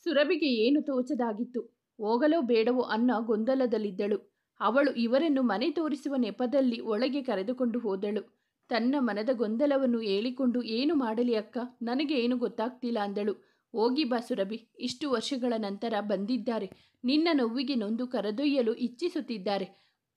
ಸುರಭಿಗೆ ಏನು ತೋಚದಾಗಿತ್ತು. ಹೋಗಲೋ ಬೇಡವೋ ಅನ್ನೋ ಗೊಂದಲದಲ್ಲಿದ್ದಳು. ಅವಳು ಇವರನ್ನು ಮನೆ ತೋರಿಸುವ ನೆಪದಲ್ಲಿ ಒಳಗೆ ಕರೆದುಕೊಂಡು ಹೋದಳು. ತನ್ನ ಮನದ ಗೊಂದಲವನ್ನು ಹೇಳಿಕೊಂಡು, ಏನು ಮಾಡಲಿ ಅಕ್ಕ, ನನಗೆ ಏನು ಗೊತ್ತಾಗ್ತಿಲ್ಲ ಅಂದಳು. ಹೋಗಿ ಬಾ ಸುರಭಿ, ಇಷ್ಟು ವರ್ಷಗಳ ನಂತರ ಬಂದಿದ್ದಾರೆ. ನಿನ್ನ ನೋವಿಗೆ ನೊಂದು ಕರೆದೊಯ್ಯಲು ಇಚ್ಛಿಸುತ್ತಿದ್ದಾರೆ.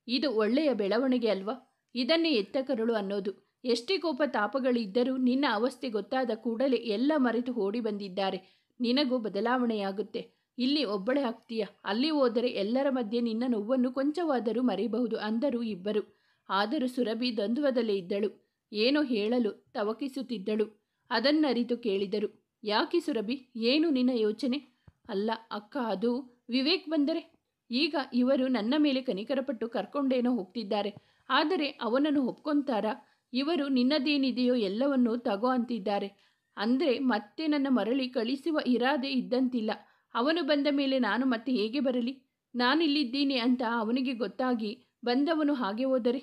ಇದು ಒಳ್ಳೆಯ ಬೆಳವಣಿಗೆ ಅಲ್ವಾ? ಇದನ್ನೇ ಎತ್ತ ಕರುಳು ಅನ್ನೋದು. ಎಷ್ಟೇ ಕೋಪ ತಾಪಗಳಿದ್ದರೂ ನಿನ್ನ ಅವಸ್ಥೆ ಗೊತ್ತಾದ ಕೂಡಲೇ ಎಲ್ಲ ಮರೆತು ಓಡಿ ಬಂದಿದ್ದಾರೆ. ನಿನಗೂ ಬದಲಾವಣೆಯಾಗುತ್ತೆ. ಇಲ್ಲಿ ಒಬ್ಬಳೇ ಆಗ್ತೀಯ, ಅಲ್ಲಿ ಹೋದರೆ ಎಲ್ಲರ ಮಧ್ಯೆ ನಿನ್ನ ನೋವನ್ನು ಕೊಂಚವಾದರೂ ಮರೆಯಬಹುದು ಅಂದರು ಇಬ್ಬರು. ಆದರೂ ಸುರಭಿ ದ್ವಂದ್ವದಲ್ಲೇ ಇದ್ದಳು. ಏನೋ ಹೇಳಲು ತವಕಿಸುತ್ತಿದ್ದಳು. ಅದನ್ನರಿತು ಕೇಳಿದರು. ಯಾಕೆ ಸುರಭಿ, ಏನು ನಿನ್ನ ಯೋಚನೆ? ಅಲ್ಲ ಅಕ್ಕ, ಅದು ವಿವೇಕ್ ಬಂದರೆ ಈಗ ಇವರು ನನ್ನ ಮೇಲೆ ಕನಿಕರಪಟ್ಟು ಕರ್ಕೊಂಡೇನೋ ಹೋಗ್ತಿದ್ದಾರೆ. ಆದರೆ ಅವನನ್ನು ಒಪ್ಕೊಂತಾರಾ? ಇವರು ನಿನ್ನದೇನಿದೆಯೋ ಎಲ್ಲವನ್ನೂ ತಗೋ ಅಂತಿದ್ದಾರೆ. ಅಂದರೆ ಮತ್ತೆ ನನ್ನ ಮರಳಿ ಕಳಿಸುವ ಇರಾದೆ ಇದ್ದಂತಿಲ್ಲ. ಅವನು ಬಂದ ಮೇಲೆ ನಾನು ಮತ್ತೆ ಹೇಗೆ ಬರಲಿ? ನಾನಿಲ್ಲಿದ್ದೀನಿ ಅಂತ ಅವನಿಗೆ ಗೊತ್ತಾಗಿ ಬಂದವನು ಹಾಗೆ ಹೋದರೆ?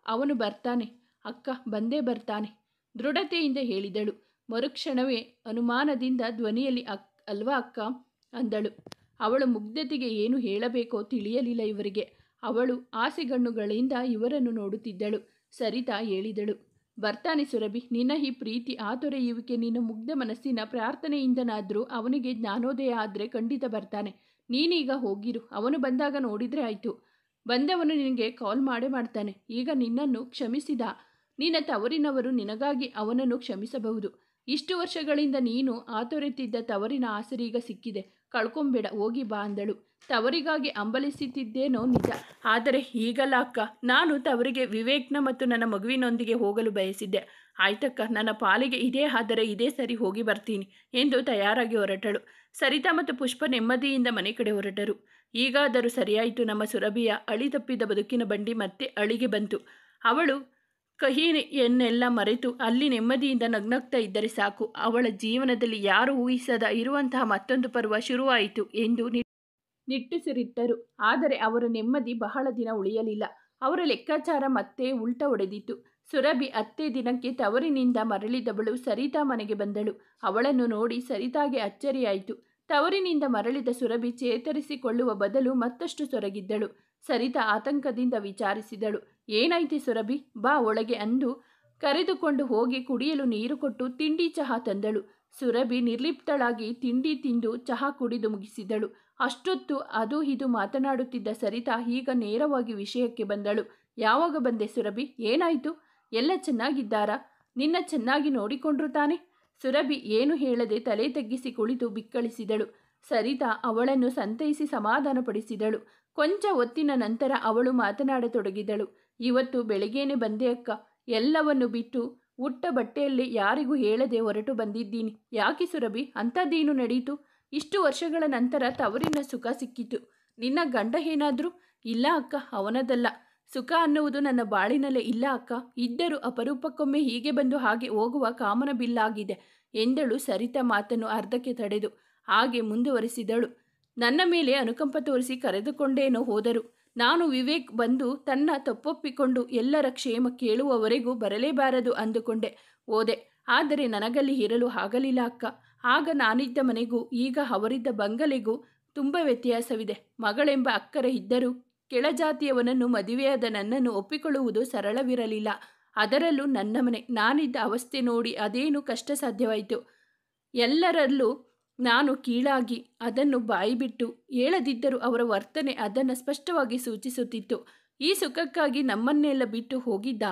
ಅವನು ಬರ್ತಾನೆ ಅಕ್ಕ, ಬಂದೇ ಬರ್ತಾನೆ, ದೃಢತೆಯಿಂದ ಹೇಳಿದಳು. ಮರುಕ್ಷಣವೇ ಅನುಮಾನದಿಂದ ಧ್ವನಿಯಲ್ಲಿ ಅಲ್ವಾ ಅಕ್ಕ ಅಂದಳು. ಅವಳ ಮುಗ್ಧತೆಗೆ ಏನು ಹೇಳಬೇಕೋ ತಿಳಿಯಲಿಲ್ಲ ಇವರಿಗೆ. ಅವಳು ಆಸೆಗಣ್ಣುಗಳಿಂದ ಇವರನ್ನು ನೋಡುತ್ತಿದ್ದಳು. ಸರಿತಾ ಹೇಳಿದಳು. ಬರ್ತಾನೆ ಸುರಭಿ, ನಿನ್ನ ಈ ಪ್ರೀತಿ ಆತೊರೆಯುವಿಕೆ ನಿನ್ನ ಮುಗ್ಧ ಮನಸ್ಸಿನ ಪ್ರಾರ್ಥನೆಯಿಂದನಾದರೂ ಅವನಿಗೆ ಜ್ಞಾನೋದಯ ಆದರೆ ಖಂಡಿತ ಬರ್ತಾನೆ. ನೀನೀಗ ಹೋಗಿರು, ಅವನು ಬಂದಾಗ ನೋಡಿದರೆ ಆಯಿತು. ಬಂದವನು ನಿನಗೆ ಕಾಲ್ ಮಾಡ್ತಾನೆ. ಈಗ ನಿನ್ನನ್ನು ಕ್ಷಮಿಸಿದ ನಿನ್ನ ತವರಿನವರು ನಿನಗಾಗಿ ಅವನನ್ನು ಕ್ಷಮಿಸಬಹುದು. ಇಷ್ಟು ವರ್ಷಗಳಿಂದ ನೀನು ಆತೊರೆತಿದ್ದ ತವರಿನ ಆಸರೀಗ ಸಿಕ್ಕಿದೆ. ಕಳ್ಕೊಂಬೇಡ, ಹೋಗಿ ಬಾ ಅಂದಳು. ತವರಿಗಾಗಿ ಹಂಬಲಿಸುತ್ತಿದ್ದೇನೋ ನಿಜ, ಆದರೆ ಈಗಲ್ಲ ಅಕ್ಕ. ನಾನು ತವರಿಗೆ ವಿವೇಕ್ನ ಮತ್ತು ನನ್ನ ಮಗುವಿನೊಂದಿಗೆ ಹೋಗಲು ಬಯಸಿದ್ದೆ. ಆಯ್ತಕ್ಕ, ನನ್ನ ಪಾಲಿಗೆ ಇದೇ ಆದರೆ ಇದೇ ಸರಿ, ಹೋಗಿ ಬರ್ತೀನಿ ಎಂದು ತಯಾರಾಗಿ ಹೊರಟಳು. ಸರಿತಾ ಮತ್ತು ಪುಷ್ಪ ನೆಮ್ಮದಿಯಿಂದ ಮನೆ ಕಡೆ ಹೊರಟರು. ಈಗಾದರೂ ಸರಿಯಾಯಿತು. ನಮ್ಮ ಸುರಭಿಯ ಅಳಿತಪ್ಪಿದ ಬದುಕಿನ ಬಂಡಿ ಮತ್ತೆ ಅಳಿಗೆ ಬಂತು. ಅವಳು ಕಹಿಯನ್ನೆಲ್ಲ ಮರೆತು ಅಲ್ಲಿ ನೆಮ್ಮದಿಯಿಂದ ನಗ್ನಗ್ತಾ ಇದ್ದರೆ ಸಾಕು. ಅವಳ ಜೀವನದಲ್ಲಿ ಯಾರು ಊಹಿಸದ ಇರುವಂತಹ ಮತ್ತೊಂದು ಪರ್ವ ಶುರುವಾಯಿತು ಎಂದು ನಿಟ್ಟುಸಿರಿಟ್ಟರು. ಆದರೆ ಅವರ ನೆಮ್ಮದಿ ಬಹಳ ದಿನ ಉಳಿಯಲಿಲ್ಲ. ಅವರ ಲೆಕ್ಕಾಚಾರ ಮತ್ತೆ ಉಲ್ಟ ಹೊಡೆದಿತ್ತು. ಸುರಭಿ 10 ದಿನಕ್ಕೆ ತವರಿನಿಂದ ಮರಳಿದವಳು ಸರಿತಾ ಮನೆಗೆ ಬಂದಳು. ಅವಳನ್ನು ನೋಡಿ ಸರಿತಾಗೆ ಅಚ್ಚರಿಯಾಯಿತು. ತವರಿನಿಂದ ಮರಳಿದ ಸುರಭಿ ಚೇತರಿಸಿಕೊಳ್ಳುವ ಬದಲು ಮತ್ತಷ್ಟು ಸೊರಗಿದ್ದಳು. ಸರಿತಾ ಆತಂಕದಿಂದ ವಿಚಾರಿಸಿದಳು. ಏನಾಯ್ತು ಸುರಭಿ, ಬಾ ಒಳಗೆ ಅಂದು ಕರೆದುಕೊಂಡು ಹೋಗಿ ಕುಡಿಯಲು ನೀರು ಕೊಟ್ಟು ತಿಂಡಿ ಚಹಾ ತಂದಳು. ಸುರಭಿ ನಿರ್ಲಿಪ್ತಳಾಗಿ ತಿಂಡಿ ತಿಂದು ಚಹಾ ಕುಡಿದು ಮುಗಿಸಿದಳು. ಅಷ್ಟೊತ್ತು ಅದು ಇದು ಮಾತನಾಡುತ್ತಿದ್ದ ಸರಿತಾ ಈಗ ನೇರವಾಗಿ ವಿಷಯಕ್ಕೆ ಬಂದಳು. ಯಾವಾಗ ಬಂದೆ ಸುರಭಿ, ಏನಾಯಿತು? ಎಲ್ಲ ಚೆನ್ನಾಗಿದ್ದಾರಾ? ನಿನ್ನ ಚೆನ್ನಾಗಿ ನೋಡಿಕೊಂಡ್ರು ತಾನೆ? ಸುರಭಿ ಏನು ಹೇಳದೆ ತಲೆ ತಗ್ಗಿಸಿ ಕುಳಿತು ಬಿಕ್ಕಳಿಸಿದಳು. ಸರಿತಾ ಅವಳನ್ನು ಸಂತೈಸಿ ಸಮಾಧಾನಪಡಿಸಿದಳು. ಕೊಂಚ ಹೊತ್ತಿನ ನಂತರ ಅವಳು ಮಾತನಾಡತೊಡಗಿದಳು. ಇವತ್ತು ಬೆಳಗ್ಗೆನೆ ಬಂದೆ ಅಕ್ಕ. ಎಲ್ಲವನ್ನು ಬಿಟ್ಟು ಉಟ್ಟ ಬಟ್ಟೆಯಲ್ಲಿ ಯಾರಿಗೂ ಹೇಳದೆ ಹೊರಟು ಬಂದಿದ್ದೀನಿ. ಯಾಕೆ ಸುರಭಿ, ಅಂಥದ್ದೇನು ನಡೆಯಿತು? ಇಷ್ಟು ವರ್ಷಗಳ ನಂತರ ತವರಿನ ಸುಖ ಸಿಕ್ಕಿತು. ನಿನ್ನ ಗಂಡ ಏನಾದರೂ? ಇಲ್ಲ ಅಕ್ಕ, ಅವನದಲ್ಲ. ಸುಖ ಅನ್ನುವುದು ನನ್ನ ಬಾಳಿನಲ್ಲೇ ಇಲ್ಲ ಅಕ್ಕ. ಇದ್ದರೂ ಅಪರೂಪಕ್ಕೊಮ್ಮೆ ಹೀಗೆ ಬಂದು ಹಾಗೆ ಹೋಗುವ ಕಾಮನ ಬಿಲ್ಲಾಗಿದೆ ಎಂದಳು ಸರಿತಾ ಮಾತನ್ನು ಅರ್ಧಕ್ಕೆ ತಡೆದು. ಹಾಗೆ ಮುಂದುವರಿಸಿದಳು. ನನ್ನ ಮೇಲೆ ಅನುಕಂಪ ತೋರಿಸಿ ಕರೆದುಕೊಂಡೇನೋ ಹೋದರು. ನಾನು ವಿವೇಕ್ ಬಂದು ತನ್ನ ತಪ್ಪೊಪ್ಪಿಕೊಂಡು ಎಲ್ಲರ ಕ್ಷೇಮ ಕೇಳುವವರೆಗೂ ಬರಲೇಬಾರದು ಅಂದುಕೊಂಡೆ ಹೋದೆ. ಆದರೆ ನನಗಲ್ಲಿ ಇರಲು ಆಗಲಿಲ್ಲ ಅಕ್ಕ. ಆಗ ನಾನಿದ್ದ ಮನೆಗೂ ಈಗ ಅವರಿದ್ದ ಬಂಗಲೆಗೂ ತುಂಬ ವ್ಯತ್ಯಾಸವಿದೆ. ಮಗಳೆಂಬ ಅಕ್ಕರೆ ಇದ್ದರೂ ಕೆಳಜಾತಿಯವನನ್ನು ಮದುವೆಯಾದ ನನ್ನನ್ನು ಒಪ್ಪಿಕೊಳ್ಳುವುದು ಸರಳವಿರಲಿಲ್ಲ. ಅದರಲ್ಲೂ ನನ್ನ ಮನೆ. ನಾನಿದ್ದ ಅವಸ್ಥೆ ನೋಡಿ ಅದೇನು ಕಷ್ಟ ಸಾಧ್ಯವಾಯಿತು. ಎಲ್ಲರಲ್ಲೂ ನಾನು ಕೀಳಾಗಿ ಅದನ್ನು ಬಾಯಿಬಿಟ್ಟು ಹೇಳದಿದ್ದರೂ ಅವರ ವರ್ತನೆ ಅದನ್ನು ಸ್ಪಷ್ಟವಾಗಿ ಸೂಚಿಸುತ್ತಿತ್ತು. ಈ ಸುಖಕ್ಕಾಗಿ ನಮ್ಮನ್ನೆಲ್ಲ ಬಿಟ್ಟು ಹೋಗಿದ್ದ.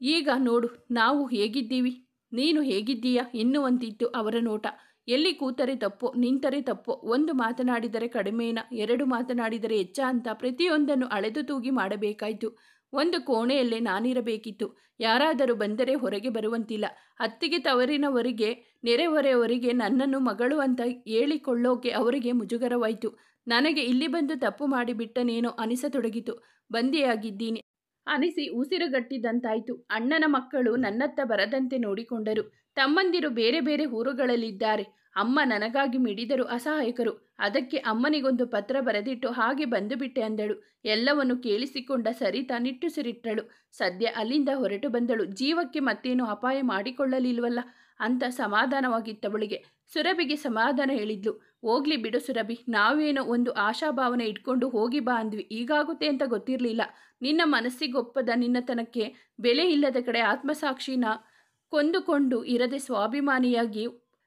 ಈಗ ನೋಡು ನಾವು ಹೇಗಿದ್ದೀವಿ, ನೀನು ಹೇಗಿದ್ದೀಯಾ ಎನ್ನುವಂತಿತ್ತು ಅವರ ನೋಟ. ಎಲ್ಲಿ ಕೂತರೆ ತಪ್ಪೋ, ನಿಂತರೆ ತಪ್ಪೋ, ಒಂದು ಮಾತನಾಡಿದರೆ ಕಡಿಮೆನ, 2 ಮಾತನಾಡಿದರೆ ಹೆಚ್ಚ ಅಂತ ಪ್ರತಿಯೊಂದನ್ನು ಅಳೆದು ತೂಗಿ ಮಾಡಬೇಕಾಯಿತು. ಒಂದು ಕೋಣೆಯಲ್ಲೇ ನಾನಿರಬೇಕಿತ್ತು. ಯಾರಾದರೂ ಬಂದರೆ ಹೊರಗೆ ಬರುವಂತಿಲ್ಲ. ಅತ್ತಿಗೆ ತವರಿನವರಿಗೆ ನೆರೆಹೊರೆಯವರಿಗೆ ನನ್ನನ್ನು ಮಗಳು ಅಂತ ಹೇಳಿಕೊಳ್ಳೋಕೆ ಅವರಿಗೆ ಮುಜುಗರವಾಯಿತು. ನನಗೆ ಇಲ್ಲಿ ಬಂದು ತಪ್ಪು ಮಾಡಿಬಿಟ್ಟನೇನೋ ಅನಿಸತೊಡಗಿತು. ಬಂದಿಯಾಗಿದ್ದೀನಿ ಅನಿಸಿ ಉಸಿರುಗಟ್ಟಿದಂತಾಯಿತು. ಅಣ್ಣನ ಮಕ್ಕಳು ನನ್ನತ್ತ ಬರದಂತೆ ನೋಡಿಕೊಂಡರು. ತಮ್ಮಂದಿರು ಬೇರೆ ಬೇರೆ ಊರುಗಳಲ್ಲಿದ್ದಾರೆ. ಅಮ್ಮ ನನಗಾಗಿ ಮಿಡಿದರು ಅಸಹಾಯಕರು. ಅದಕ್ಕೆ ಅಮ್ಮನಿಗೊಂದು ಪತ್ರ ಬರೆದಿಟ್ಟು ಹಾಗೆ ಬಂದುಬಿಟ್ಟೆ ಅಂದಳು. ಎಲ್ಲವನ್ನು ಕೇಳಿಸಿಕೊಂಡ ಸರಿತಾ ನಿಟ್ಟುಸಿರಿಟ್ಟಳು. ಸದ್ಯ ಅಲ್ಲಿಂದ ಹೊರಟು ಬಂದಳು. ಜೀವಕ್ಕೆ ಮತ್ತೇನು ಅಪಾಯ ಮಾಡಿಕೊಳ್ಳಲಿಲ್ವಲ್ಲ ಅಂತ ಸಮಾಧಾನವಾಗಿತ್ತವಳಿಗೆ. ಸುರಭಿಗೆ ಸಮಾಧಾನ ಹೇಳಿದ್ಲು. ಹೋಗ್ಲಿ ಬಿಡು ಸುರಭಿ, ನಾವೇನೋ ಒಂದು ಆಶಾಭಾವನೆ ಇಟ್ಕೊಂಡು ಹೋಗಿ ಬಾ ಅಂದ್ವಿ. ಈಗಾಗುತ್ತೆ ಅಂತ ಗೊತ್ತಿರಲಿಲ್ಲ. ನಿನ್ನ ಮನಸ್ಸಿಗೊಪ್ಪದ ನಿನ್ನತನಕ್ಕೆ ಬೆಲೆ ಇಲ್ಲದ ಕಡೆ ಆತ್ಮಸಾಕ್ಷಿನ ಕೊಂದುಕೊಂಡು ಇರದೆ ಸ್ವಾಭಿಮಾನಿಯಾಗಿ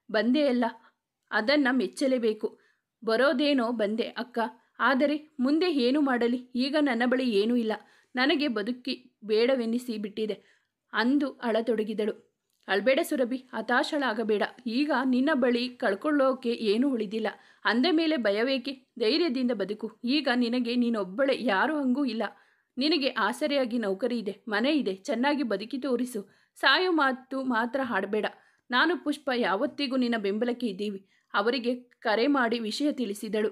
ಬಂದೆಯಲ್ಲ, ಅದನ್ನು ಮೆಚ್ಚಲೇಬೇಕು. ಬರೋದೇನೋ ಬಂದೆ ಅಕ್ಕ, ಆದರೆ ಮುಂದೆ ಏನು ಮಾಡಲಿ? ಈಗ ನನ್ನ ಬಳಿ ಏನೂ ಇಲ್ಲ. ನನಗೆ ಬದುಕಿ ಬೇಡವೆನ್ನಿಸಿ ಬಿಟ್ಟಿದೆ ಅಂದು ಅಳತೊಡಗಿದಳು. ಅಳ್ಬೇಡ ಸುರಭಿ, ಹತಾಶಳಾಗಬೇಡ. ಈಗ ನಿನ್ನ ಬಳಿ ಕಳ್ಕೊಳ್ಳೋಕೆ ಏನೂ ಉಳಿದಿಲ್ಲ. ಅಂದ ಮೇಲೆ ಭಯವೇಕೆ? ಧೈರ್ಯದಿಂದ ಬದುಕು. ಈಗ ನಿನಗೆ ನೀನೊಬ್ಬಳೆ, ಯಾರೂ ಹಂಗೂ ಇಲ್ಲ. ನಿನಗೆ ಆಸರೆಯಾಗಿ ನೌಕರಿ ಇದೆ, ಮನೆ ಇದೆ, ಚೆನ್ನಾಗಿ ಬದುಕಿ ತೋರಿಸು. ಸಾಯೋ ಮಾತು ಮಾತ್ರ ಹಾಡಬೇಡ. ನಾನು ಪುಷ್ಪ ಯಾವತ್ತಿಗೂ ನಿನ್ನ ಬೆಂಬಲಕ್ಕೆ ಇದ್ದೀವಿ. ಅವರಿಗೆ ಕರೆ ಮಾಡಿ ವಿಷಯ ತಿಳಿಸಿದಳು.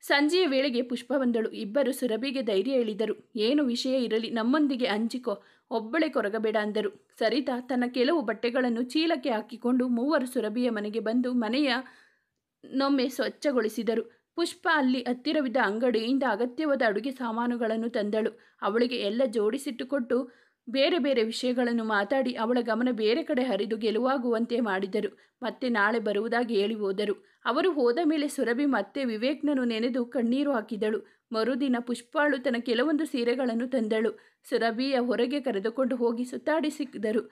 ಸಂಜೆಯ ವೇಳೆಗೆ ಪುಷ್ಪ ಬಂದಳು. ಇಬ್ಬರು ಸುರಭಿಗೆ ಧೈರ್ಯ ಹೇಳಿದರು. ಏನು ವಿಷಯ ಇರಲಿ, ನಮ್ಮೊಂದಿಗೆ ಹಂಚಿಕೋ, ಒಬ್ಬಳೇ ಕೊರಗಬೇಡ ಅಂದರು. ಸರಿತಾ ತನ್ನ ಕೆಲವು ಬಟ್ಟೆಗಳನ್ನು ಚೀಲಕ್ಕೆ ಹಾಕಿಕೊಂಡು ಮೂವರು ಸುರಭಿಯ ಮನೆಗೆ ಬಂದು ಮನೆಯನ್ನೊಮ್ಮೆ ಸ್ವಚ್ಛಗೊಳಿಸಿದರು. ಪುಷ್ಪ ಅಲ್ಲಿ ಹತ್ತಿರವಿದ್ದ ಅಂಗಡಿಯಿಂದ ಅಗತ್ಯವಾದ ಅಡುಗೆ ಸಾಮಾನುಗಳನ್ನು ತಂದಳು. ಅವಳಿಗೆ ಎಲ್ಲ ಜೋಡಿಸಿಟ್ಟುಕೊಟ್ಟು ಬೇರೆ ಬೇರೆ ವಿಷಯಗಳನ್ನು ಮಾತಾಡಿ ಅವಳ ಗಮನ ಬೇರೆ ಕಡೆ ಹರಿದು ಗೆಲುವಾಗುವಂತೆ ಮಾಡಿದರು. ಮತ್ತೆ ನಾಳೆ ಬರುವುದಾಗಿ ಹೇಳಿ ಹೋದರು. ಅವರು ಹೋದ ಮೇಲೆ ಸುರಭಿ ಮತ್ತೆ ವಿವೇಕ್ನನ್ನು ನೆನೆದು ಕಣ್ಣೀರು ಹಾಕಿದಳು. ಮರುದಿನ ಪುಷ್ಪಾಳು ತನ್ನ ಕೆಲವೊಂದು ಸೀರೆಗಳನ್ನು ತಂದಳು. ಸುರಭಿಯ ಹೊರಗೆ ಕರೆದುಕೊಂಡು ಹೋಗಿ ಸುತ್ತಾಡಿಸಿದರು.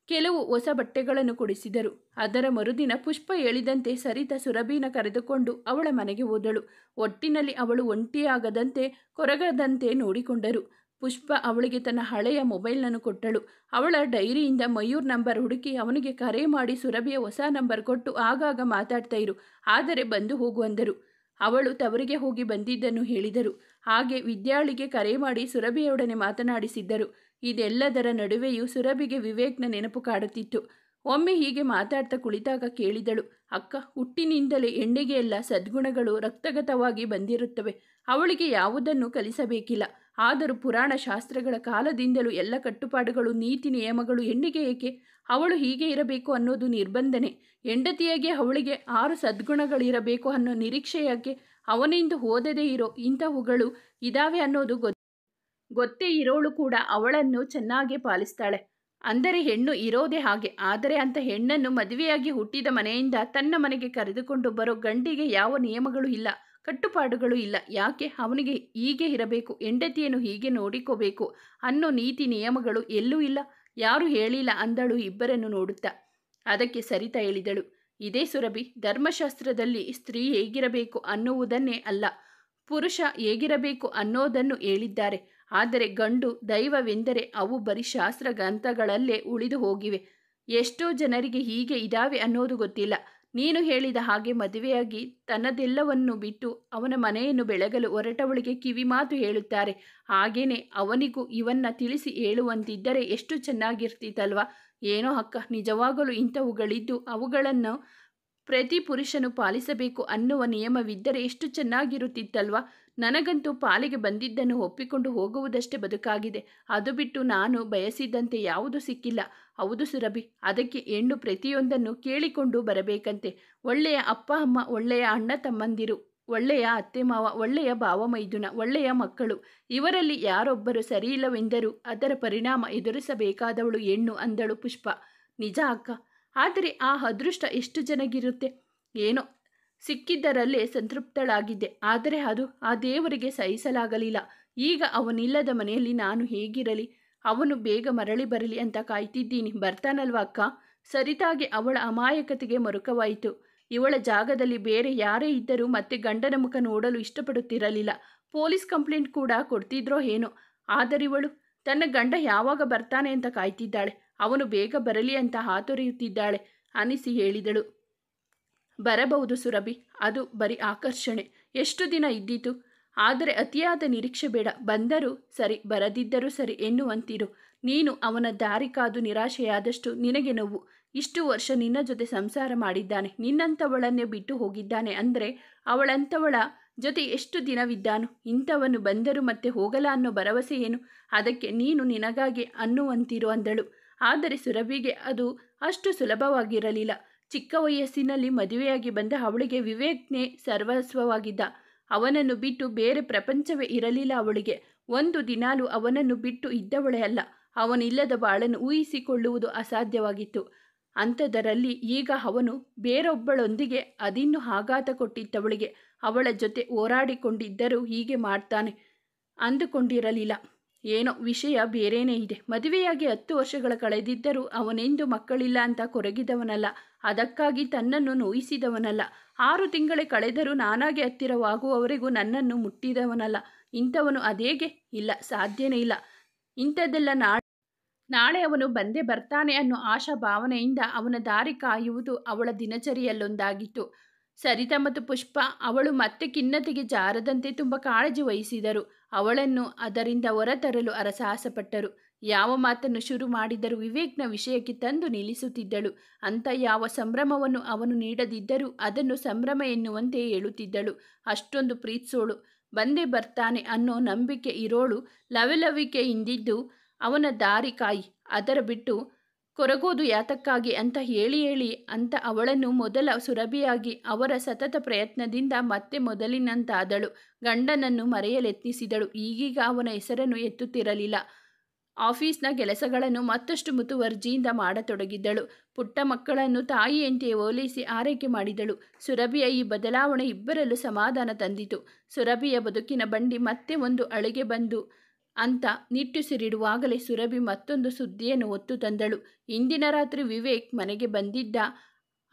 ಕೆಲವು ಹೊಸ ಬಟ್ಟೆಗಳನ್ನು ಕೊಡಿಸಿದರು. ಅದರ ಮರುದಿನ ಪುಷ್ಪ ಹೇಳಿದಂತೆ ಸರಿತಾ ಸುರಭಿನ ಕರೆದುಕೊಂಡು ಅವಳ ಮನೆಗೆ ಹೋದಳು. ಒಟ್ಟಿನಲ್ಲಿ ಅವಳು ಒಂಟಿಯಾಗದಂತೆ ಕೊರಗದಂತೆ ನೋಡಿಕೊಂಡರು. ಪುಷ್ಪ ಅವಳಿಗೆ ತನ್ನ ಹಳೆಯ ಮೊಬೈಲ್ನನ್ನು ಕೊಟ್ಟಳು. ಅವಳ ಡೈರಿಯಿಂದ ಮಯೂರ್ ನಂಬರ್ ಹುಡುಕಿ ಅವನಿಗೆ ಕರೆ ಮಾಡಿ ಸುರಭಿಯ ಹೊಸ ನಂಬರ್ ಕೊಟ್ಟು ಆಗಾಗ ಮಾತಾಡ್ತಾ ಇರು, ಆದರೆ ಬಂದು ಹೋಗು ಅಂದರು. ಅವಳು ತವರಿಗೆ ಹೋಗಿ ಬಂದಿದ್ದನ್ನು ಹೇಳಿದರು. ಹಾಗೆ ವಿದ್ಯಾಳಿಗೆ ಕರೆ ಮಾಡಿ ಸುರಭಿಯೊಡನೆ ಮಾತನಾಡಿಸಿದ್ದರು. ಇದೆಲ್ಲದರ ನಡುವೆಯೂ ಸುರಭಿಗೆ ವಿವೇಕ್ನ ನೆನಪು ಕಾಡುತ್ತಿತ್ತು. ಒಮ್ಮೆ ಹೀಗೆ ಮಾತಾಡ್ತಾ ಕುಳಿತಾಗ ಕೇಳಿದಳು. ಅಕ್ಕ, ಹುಟ್ಟಿನಿಂದಲೇ ಹೆಣ್ಣಿಗೆ ಎಲ್ಲ ಸದ್ಗುಣಗಳು ರಕ್ತಗತವಾಗಿ ಬಂದಿರುತ್ತವೆ. ಅವಳಿಗೆ ಯಾವುದನ್ನು ಕಲಿಸಬೇಕಿಲ್ಲ. ಆದರೂ ಪುರಾಣ ಶಾಸ್ತ್ರಗಳ ಕಾಲದಿಂದಲೂ ಎಲ್ಲ ಕಟ್ಟುಪಾಡುಗಳು, ನೀತಿ ನಿಯಮಗಳು ಹೆಣ್ಣಿಗೆ ಏಕೆ? ಅವಳು ಹೀಗೆ ಇರಬೇಕು ಅನ್ನೋದು ನಿರ್ಬಂಧನೆ. ಹೆಂಡತಿಯಾಗಿ ಅವಳಿಗೆ 6 ಸದ್ಗುಣಗಳಿರಬೇಕು ಅನ್ನೋ ನಿರೀಕ್ಷೆ ಯಾಕೆ? ಅವನಿಂದ ಓದದೇ ಇರೋ ಇಂಥವುಗಳು ಇದಾವೆ ಅನ್ನೋದು ಗೊತ್ತೇ ಇರೋಳು ಕೂಡ ಅವಳನ್ನು ಚೆನ್ನಾಗಿ ಪಾಲಿಸ್ತಾಳೆ. ಅಂದರೆ ಹೆಣ್ಣು ಇರೋದೇ ಹಾಗೆ. ಆದರೆ ಅಂಥ ಹೆಣ್ಣನ್ನು ಮದುವೆಯಾಗಿ ಹುಟ್ಟಿದ ಮನೆಯಿಂದ ತನ್ನ ಮನೆಗೆ ಕರೆದುಕೊಂಡು ಬರೋ ಗಂಡಿಗೆ ಯಾವ ನಿಯಮಗಳು ಇಲ್ಲ, ಕಟ್ಟುಪಾಡುಗಳು ಇಲ್ಲ. ಯಾಕೆ? ಅವನಿಗೆ ಹೀಗೆ ಇರಬೇಕು, ಹೆಂಡತಿಯನ್ನು ಹೀಗೆ ನೋಡಿಕೋಬೇಕು ಅನ್ನೋ ನೀತಿ ನಿಯಮಗಳು ಎಲ್ಲೂ ಇಲ್ಲ. ಯಾರೂ ಹೇಳಿಲ್ಲ ಅಂದಳು ಇಬ್ಬರನ್ನು ನೋಡುತ್ತಾ. ಅದಕ್ಕೆ ಸರಿತಾ ಹೇಳಿದಳು. ಇದೇ ಸುರಭಿ, ಧರ್ಮಶಾಸ್ತ್ರದಲ್ಲಿ ಸ್ತ್ರೀ ಹೇಗಿರಬೇಕು ಅನ್ನುವುದನ್ನೇ ಅಲ್ಲ, ಪುರುಷ ಹೇಗಿರಬೇಕು ಅನ್ನೋದನ್ನು ಹೇಳಿದ್ದಾರೆ. ಆದರೆ ಗಂಡು ದೈವವೆಂದರೆ ಅವು ಬರೀ ಶಾಸ್ತ್ರ ಗ್ರಂಥಗಳಲ್ಲೇ ಉಳಿದು ಹೋಗಿವೆ. ಎಷ್ಟೋ ಜನರಿಗೆ ಹೀಗೆ ಇದಾವೆ ಅನ್ನೋದು ಗೊತ್ತಿಲ್ಲ. ನೀನು ಹೇಳಿದ ಹಾಗೆ ಮದುವೆಯಾಗಿ ತನ್ನದೆಲ್ಲವನ್ನು ಬಿಟ್ಟು ಅವನ ಮನೆಯನ್ನು ಬೆಳಗಲು ಹೊರಟವಳಿಗೆ ಕಿವಿ ಮಾತು ಹೇಳುತ್ತಾರೆ. ಹಾಗೇನೆ ಅವನಿಗೂ ಇವನ್ನ ತಿಳಿಸಿ ಹೇಳುವಂತಿದ್ದರೆ ಎಷ್ಟು ಚೆನ್ನಾಗಿರ್ತಿತ್ತಲ್ವ? ಏನೋ ಅಕ್ಕ, ನಿಜವಾಗಲೂ ಇಂಥವುಗಳಿದ್ದು ಅವುಗಳನ್ನು ಪ್ರತಿ ಪುರುಷನು ಪಾಲಿಸಬೇಕು ಅನ್ನುವ ನಿಯಮವಿದ್ದರೆ ಎಷ್ಟು ಚೆನ್ನಾಗಿರುತ್ತಿತ್ತಲ್ವ? ನನಗಂತೂ ಪಾಲಿಗೆ ಬಂದಿದ್ದನ್ನು ಒಪ್ಪಿಕೊಂಡು ಹೋಗುವುದಷ್ಟೇ ಬದುಕಾಗಿದೆ. ಅದು ಬಿಟ್ಟು ನಾನು ಬಯಸಿದಂತೆ ಯಾವುದೂ ಸಿಕ್ಕಿಲ್ಲ. ಹೌದು ಸುರಭಿ, ಅದಕ್ಕೆ ಹೆಣ್ಣು ಪ್ರತಿಯೊಂದನ್ನು ಕೇಳಿಕೊಂಡು ಬರಬೇಕಂತೆ. ಒಳ್ಳೆಯ ಅಪ್ಪ ಅಮ್ಮ, ಒಳ್ಳೆಯ ಅಣ್ಣ ತಮ್ಮಂದಿರು, ಒಳ್ಳೆಯ ಅತ್ತೆ ಮಾವ, ಒಳ್ಳೆಯ ಭಾವ ಮೈದುನ, ಒಳ್ಳೆಯ ಮಕ್ಕಳು, ಇವರಲ್ಲಿ ಯಾರೊಬ್ಬರು ಸರಿಯಿಲ್ಲವೆಂದರೂ ಅದರ ಪರಿಣಾಮ ಎದುರಿಸಬೇಕಾದವಳು ಹೆಣ್ಣು ಅಂದಳು ಪುಷ್ಪ. ನಿಜ ಅಕ್ಕ, ಆದರೆ ಆ ಅದೃಷ್ಟ ಎಷ್ಟು ಜನಗಿರುತ್ತೆ? ಏನೋ ಸಿಕ್ಕಿದ್ದರಲ್ಲೇ ಸಂತೃಪ್ತಳಾಗಿದ್ದೆ. ಆದರೆ ಅದು ಆ ದೇವರಿಗೆ ಸಹಿಸಲಾಗಲಿಲ್ಲ. ಈಗ ಅವನಿಲ್ಲದ ಮನೆಯಲ್ಲಿ ನಾನು ಹೇಗಿರಲಿ? ಅವನು ಬೇಗ ಮರಳಿ ಬರಲಿ ಅಂತ ಕಾಯ್ತಿದ್ದೀನಿ. ಬರ್ತಾನಲ್ವ ಅಕ್ಕ? ಸರಿತಾಗೆ ಅವಳ ಅಮಾಯಕತೆಗೆ ಮರುಕವಾಯಿತು. ಇವಳ ಜಾಗದಲ್ಲಿ ಬೇರೆ ಯಾರೇ ಇದ್ದರೂ ಮತ್ತೆ ಗಂಡನ ಮುಖ ನೋಡಲು ಇಷ್ಟಪಡುತ್ತಿರಲಿಲ್ಲ. ಪೊಲೀಸ್ ಕಂಪ್ಲೇಂಟ್ ಕೂಡ ಕೊಡ್ತಿದ್ರೋ ಏನೋ. ಆದರಿವಳು ತನ್ನ ಗಂಡ ಯಾವಾಗ ಬರ್ತಾನೆ ಅಂತ ಕಾಯ್ತಿದ್ದಾಳೆ. ಅವನು ಬೇಗ ಬರಲಿ ಅಂತ ಹಾತೊರೆಯುತ್ತಿದ್ದಾಳೆ ಅನಿಸಿ ಹೇಳಿದಳು. ಬರಬಹುದು ಸುರಭಿ, ಅದು ಬರೀ ಆಕರ್ಷಣೆ. ಎಷ್ಟು ದಿನ ಇದ್ದೀತು? ಆದರೆ ಅತಿಯಾದ ನಿರೀಕ್ಷೆ ಬೇಡ. ಬಂದರೂ ಸರಿ, ಬರದಿದ್ದರೂ ಸರಿ ಎನ್ನುವಂತಿರು. ನೀನು ಅವನ ದಾರಿ ಕಾದು ನಿರಾಶೆಯಾದಷ್ಟು ನಿನಗೆ ನೋವು. ಇಷ್ಟು ವರ್ಷ ನಿನ್ನ ಜೊತೆ ಸಂಸಾರ ಮಾಡಿದ್ದಾನೆ, ನಿನ್ನಂಥವಳನ್ನೇ ಬಿಟ್ಟು ಹೋಗಿದ್ದಾನೆ ಅಂದರೆ ಅವಳಂಥವಳ ಜೊತೆ ಎಷ್ಟು ದಿನವಿದ್ದಾನು? ಇಂಥವನು ಬಂದರೂ ಮತ್ತೆ ಹೋಗಲ ಅನ್ನೋ ಭರವಸೆ ಏನು? ಅದಕ್ಕೆ ನೀನು ನಿನಗಾಗಿ ಅನ್ನುವಂತಿರು ಅಂದಳು. ಆದರೆ ಸುರಭಿಗೆ ಅದು ಅಷ್ಟು ಸುಲಭವಾಗಿರಲಿಲ್ಲ. ಚಿಕ್ಕ ವಯಸ್ಸಿನಲ್ಲಿ ಮದುವೆಯಾಗಿ ಬಂದ ಅವಳಿಗೆ ವಿವೇಕ್ನೇ ಸರ್ವಸ್ವವಾಗಿದ್ದ. ಅವನನ್ನು ಬಿಟ್ಟು ಬೇರೆ ಪ್ರಪಂಚವೇ ಇರಲಿಲ್ಲ ಅವಳಿಗೆ. ಒಂದು ದಿನಾಲೂ ಅವನನ್ನು ಬಿಟ್ಟು ಇದ್ದವಳೇ ಅಲ್ಲ. ಅವನಿಲ್ಲದ ಬಾಳನ್ನು ಊಹಿಸಿಕೊಳ್ಳುವುದು ಅಸಾಧ್ಯವಾಗಿತ್ತು. ಅಂಥದರಲ್ಲಿ ಈಗ ಅವನು ಬೇರೊಬ್ಬಳೊಂದಿಗೆ ಅದಿನ್ನೂ ಆಘಾತ ಕೊಟ್ಟಿದ್ದವಳಿಗೆ ಅವಳ ಜೊತೆ ಹೋರಾಡಿಕೊಂಡಿದ್ದರೂ ಹೀಗೆ ಮಾಡ್ತಾನೆ ಅಂದುಕೊಂಡಿರಲಿಲ್ಲ. ಏನೋ ವಿಷಯ ಬೇರೇನೇ ಇದೆ. ಮದುವೆಯಾಗಿ 10 ವರ್ಷಗಳ ಕಳೆದಿದ್ದರೂ ಅವನೆಂದು ಮಕ್ಕಳಿಲ್ಲ ಅಂತ ಕೊರಗಿದವನಲ್ಲ. ಅದಕ್ಕಾಗಿ ತನ್ನನ್ನು ನೋಯಿಸಿದವನಲ್ಲ. 6 ತಿಂಗಳೇ ಕಳೆದರೂ ನಾನಾಗೆ ಹತ್ತಿರವಾಗುವವರೆಗೂ ನನ್ನನ್ನು ಮುಟ್ಟಿದವನಲ್ಲ. ಇಂಥವನು ಅದೇಗೆ? ಇಲ್ಲ, ಸಾಧ್ಯನೇ ಇಲ್ಲ. ಇಂಥದ್ದೆಲ್ಲ ನಾಳೆ ಅವನು ಬಂದೇ ಬರ್ತಾನೆ ಅನ್ನೋ ಆಶಾ ಭಾವನೆಯಿಂದ ಅವನ ದಾರಿ ಕಾಯುವುದು ಅವಳ ದಿನಚರಿಯಲ್ಲೊಂದಾಗಿತ್ತು. ಸರಿತಾ ಮತ್ತು ಪುಷ್ಪ ಅವಳು ಮತ್ತೆ ಖಿನ್ನತೆಗೆ ಜಾರದಂತೆ ತುಂಬ ಕಾಳಜಿ ವಹಿಸಿದರು. ಅವಳನ್ನು ಅದರಿಂದ ಹೊರತರಲು ಹರಸಾಹಸಪಟ್ಟರು. ಯಾವ ಮಾತನ್ನು ಶುರು ಮಾಡಿದರೂ ವಿವೇಕ್ನ ವಿಷಯಕ್ಕೆ ತಂದು ನಿಲ್ಲಿಸುತ್ತಿದ್ದಳು. ಅಂಥ ಯಾವ ಸಂಭ್ರಮವನ್ನು ಅವನು ನೀಡದಿದ್ದರೂ ಅದನ್ನು ಸಂಭ್ರಮ ಎನ್ನುವಂತೆ ಹೇಳುತ್ತಿದ್ದಳು. ಅಷ್ಟೊಂದು ಪ್ರೀತಿಸೋಳು. ಬಂದೇ ಬರ್ತಾನೆ ಅನ್ನೋ ನಂಬಿಕೆ ಇರೋಳು. ಲವಲವಿಕೆಯಿಂದಿದ್ದು ಅವನ ದಾರಿ ಕಾಯಿ. ಅದರ ಬಿಟ್ಟು ಕೊರಗೋದು ಯಾತಕ್ಕಾಗಿ ಅಂತ ಹೇಳಿ ಅಂತ ಅವಳನ್ನು ಮೊದಲ ಸುರಭಿಯಾಗಿ ಅವರ ಸತತ ಪ್ರಯತ್ನದಿಂದ ಮತ್ತೆ ಮೊದಲಿನಂತಾದಳು. ಗಂಡನನ್ನು ಮರೆಯಲೆತ್ನಿಸಿದಳು. ಈಗೀಗ ಅವನ ಹೆಸರನ್ನು ಎತ್ತುತ್ತಿರಲಿಲ್ಲ. ಆಫೀಸ್ನ ಕೆಲಸಗಳನ್ನು ಮತ್ತಷ್ಟು ಮುತುವರ್ಜಿಯಿಂದ ಮಾಡತೊಡಗಿದ್ದಳು. ಪುಟ್ಟ ಮಕ್ಕಳನ್ನು ತಾಯಿಯಂತೆ ಓಲೈಸಿ ಆರೈಕೆ ಮಾಡಿದಳು. ಸುರಭಿಯ ಈ ಬದಲಾವಣೆ ಇಬ್ಬರಲ್ಲೂ ಸಮಾಧಾನ ತಂದಿತು. ಸುರಭಿಯ ಬದುಕಿನ ಬಂಡಿ ಮತ್ತೆ ಒಂದು ಅಳೆಗೆ ಬಂದು ಅಂತ ನಿಟ್ಟುಸಿರಿಡುವಾಗಲೇ ಸುರಭಿ ಮತ್ತೊಂದು ಸುದ್ದಿಯನ್ನು ಹೊತ್ತು ತಂದಳು. ಇಂದಿನ ರಾತ್ರಿ ವಿವೇಕ್ ಮನೆಗೆ ಬಂದಿದ್ದ.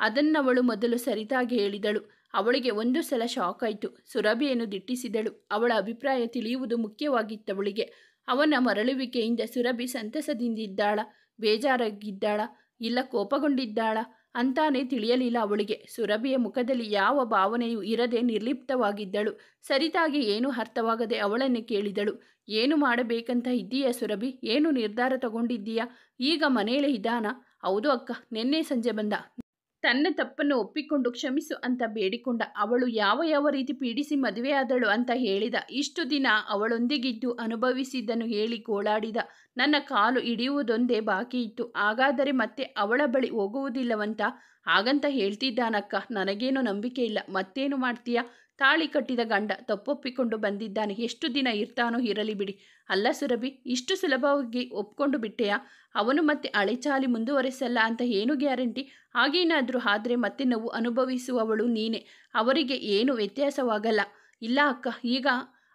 ಅದನ್ನವಳು ಮೊದಲು ಸರಿತಾಗಿ ಹೇಳಿದಳು. ಅವಳಿಗೆ ಒಂದು ಸಲ ಶಾಕ್ ಆಯಿತು. ಸುರಭಿಯನ್ನು ದಿಟ್ಟಿಸಿದಳು. ಅವಳ ಅಭಿಪ್ರಾಯ ತಿಳಿಯುವುದು ಮುಖ್ಯವಾಗಿತ್ತವಳಿಗೆ. ಅವನ ಮರಳುವಿಕೆಯಿಂದ ಸುರಭಿ ಸಂತಸದಿಂದಿದ್ದಾಳ, ಬೇಜಾರಾಗಿದ್ದಾಳ, ಇಲ್ಲ ಕೋಪಗೊಂಡಿದ್ದಾಳ ಅಂತಾನೆ ತಿಳಿಯಲಿಲ್ಲ ಅವಳಿಗೆ. ಸುರಭಿಯ ಮುಖದಲ್ಲಿ ಯಾವ ಭಾವನೆಯೂ ಇರದೆ ನಿರ್ಲಿಪ್ತವಾಗಿದ್ದಳು. ಸರಿತಾಗಿ ಏನೂ ಅರ್ಥವಾಗದೆ ಅವಳನ್ನೇ ಕೇಳಿದಳು. ಏನು ಮಾಡಬೇಕಂತ ಇದ್ದೀಯಾ ಸುರಭಿ? ಏನು ನಿರ್ಧಾರ ತಗೊಂಡಿದ್ದೀಯಾ? ಈಗ ಮನೇಲೆ ಇದ್ದಾನ? ಹೌದು ಅಕ್ಕ, ನಿನ್ನೆ ಸಂಜೆ ಬಂದ. ತನ್ನ ತಪ್ಪನ್ನು ಒಪ್ಪಿಕೊಂಡು ಕ್ಷಮಿಸು ಅಂತ ಬೇಡಿಕೊಂಡ. ಅವಳು ಯಾವ ರೀತಿ ಪೀಡಿಸಿ ಮದುವೆಯಾದಳು ಅಂತ ಹೇಳಿದ. ಇಷ್ಟು ದಿನ ಅವಳೊಂದಿಗಿದ್ದು ಅನುಭವಿಸಿದ್ದನ್ನು ಹೇಳಿ ಗೋಳಾಡಿದ. ನನ್ನ ಕಾಲು ಹಿಡಿಯುವುದೊಂದೇ ಬಾಕಿ ಇತ್ತು. ಹಾಗಾದರೆ ಮತ್ತೆ ಅವಳ ಬಳಿ ಹೋಗುವುದಿಲ್ಲವಂತ? ಹಾಗಂತ ಹೇಳ್ತಿದ್ದಾನಕ್ಕ. ನನಗೇನೋ ನಂಬಿಕೆ ಇಲ್ಲ. ಮತ್ತೇನು ಮಾಡ್ತೀಯಾ? ತಾಳಿ ಕಟ್ಟಿದ ಗಂಡ ತಪ್ಪೊಪ್ಪಿಕೊಂಡು ಬಂದಿದ್ದಾನೆ. ಎಷ್ಟು ದಿನ ಇರ್ತಾನೋ ಇರಲಿ ಬಿಡಿ. ಅಲ್ಲ ಸುರಭಿ, ಇಷ್ಟು ಸುಲಭವಾಗಿ ಒಪ್ಕೊಂಡು ಬಿಟ್ಟೆಯಾ? ಅವನು ಮತ್ತೆ ಹಳೆಚಾಲಿ ಮುಂದುವರೆಸಲ್ಲ ಅಂತ ಏನು ಗ್ಯಾರಂಟಿ? ಹಾಗೇನಾದರೂ ಆದರೆ ಮತ್ತೆ ನೋವು ಅನುಭವಿಸುವವಳು ನೀನೆ. ಅವರಿಗೆ ಏನು ವ್ಯತ್ಯಾಸವಾಗಲ್ಲ. ಇಲ್ಲ ಅಕ್ಕ, ಈಗ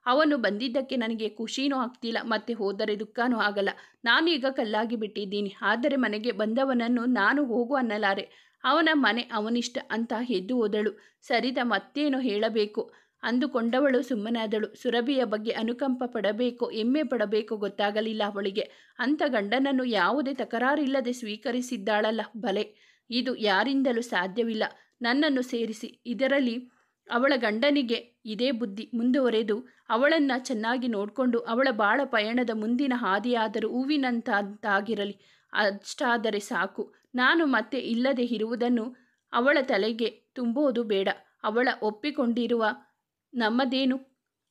ಅವನು ಬಂದಿದ್ದಕ್ಕೆ ನನಗೆ ಖುಷಿನೂ ಆಗ್ತಿಲ್ಲ, ಮತ್ತೆ ಹೋದರೆ ದುಃಖನೂ ಆಗಲ್ಲ. ನಾನೀಗ ಕಲ್ಲಾಗಿ ಬಿಟ್ಟಿದ್ದೀನಿ. ಆದರೆ ಮನೆಗೆ ಬಂದವನನ್ನು ನಾನು ಹೋಗು ಅನ್ನಲಾರೆ. ಅವನ ಮನೆ ಅವನಿಷ್ಟ ಅಂತ ಎದ್ದು ಹೋದಳು. ಸರಿತಾ ಮತ್ತೇನೋ ಹೇಳಬೇಕು ಅಂದುಕೊಂಡವಳು ಸುಮ್ಮನಾದಳು. ಸುರಭಿಯ ಬಗ್ಗೆ ಅನುಕಂಪ ಪಡಬೇಕೋ ಹೆಮ್ಮೆ ಪಡಬೇಕೋ ಗೊತ್ತಾಗಲಿಲ್ಲ ಅವಳಿಗೆ. ಅಂಥ ಗಂಡನನ್ನು ಯಾವುದೇ ತಕರಾರಿಲ್ಲದೆ ಸ್ವೀಕರಿಸಿದ್ದಾಳಲ್ಲ, ಬಲೆ. ಇದು ಯಾರಿಂದಲೂ ಸಾಧ್ಯವಿಲ್ಲ, ನನ್ನನ್ನು ಸೇರಿಸಿ. ಇದರಲ್ಲಿ ಅವಳ ಗಂಡನಿಗೆ ಇದೇ ಬುದ್ಧಿ ಮುಂದುವರೆದು ಅವಳನ್ನು ಚೆನ್ನಾಗಿ ನೋಡಿಕೊಂಡು ಅವಳ ಬಾಳ ಪಯಣದ ಮುಂದಿನ ಹಾದಿಯಾದರೂ ಹೂವಿನಂತಾಗಿರಲಿ. ಅಷ್ಟಾದರೆ ಸಾಕು. ನಾನು ಮತ್ತೆ ಇಲ್ಲದೆ ಇರುವುದನ್ನು ಅವಳ ತಲೆಗೆ ತುಂಬೋದು ಬೇಡ. ಅವಳ ಒಪ್ಪಿಕೊಂಡಿರುವ ನಮ್ಮದೇನು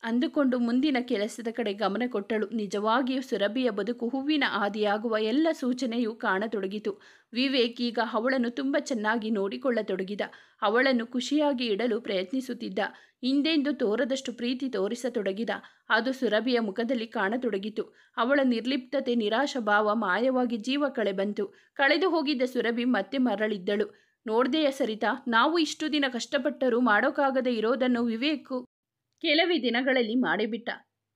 ಅಂದುಕೊಂಡು ಮುಂದಿನ ಕೆಲಸದ ಕಡೆ ಗಮನ ಕೊಟ್ಟಳು. ನಿಜವಾಗಿಯೂ ಸುರಭಿಯ ಬದುಕು ಹೂವಿನ ಹಾದಿಯಾಗುವ ಎಲ್ಲ ಸೂಚನೆಯೂ ಕಾಣತೊಡಗಿತು. ವಿವೇಕ್ ಈಗ ಅವಳನ್ನು ತುಂಬ ಚೆನ್ನಾಗಿ ನೋಡಿಕೊಳ್ಳತೊಡಗಿದ. ಅವಳನ್ನು ಖುಷಿಯಾಗಿ ಇಡಲು ಪ್ರಯತ್ನಿಸುತ್ತಿದ್ದ. ಹಿಂದೆಂದು ತೋರದಷ್ಟು ಪ್ರೀತಿ ತೋರಿಸತೊಡಗಿದ. ಅದು ಸುರಭಿಯ ಮುಖದಲ್ಲಿ ಕಾಣತೊಡಗಿತು. ಅವಳ ನಿರ್ಲಿಪ್ತತೆ, ನಿರಾಶಾಭಾವ ಮಾಯವಾಗಿ ಜೀವ ಬಂತು. ಕಳೆದು ಹೋಗಿದ್ದ ಸುರಭಿ ಮತ್ತೆ ಮರಳಿದ್ದಳು. ನೋಡ್ದೆಯ ಸರಿತಾ, ನಾವು ಇಷ್ಟು ದಿನ ಕಷ್ಟಪಟ್ಟರೂ ಮಾಡೋಕ್ಕಾಗದೇ ಇರೋದನ್ನು ವಿವೇಕು ಕೆಲವೇ ದಿನಗಳಲ್ಲಿ ಮಾಡಿಬಿಟ್ಟ.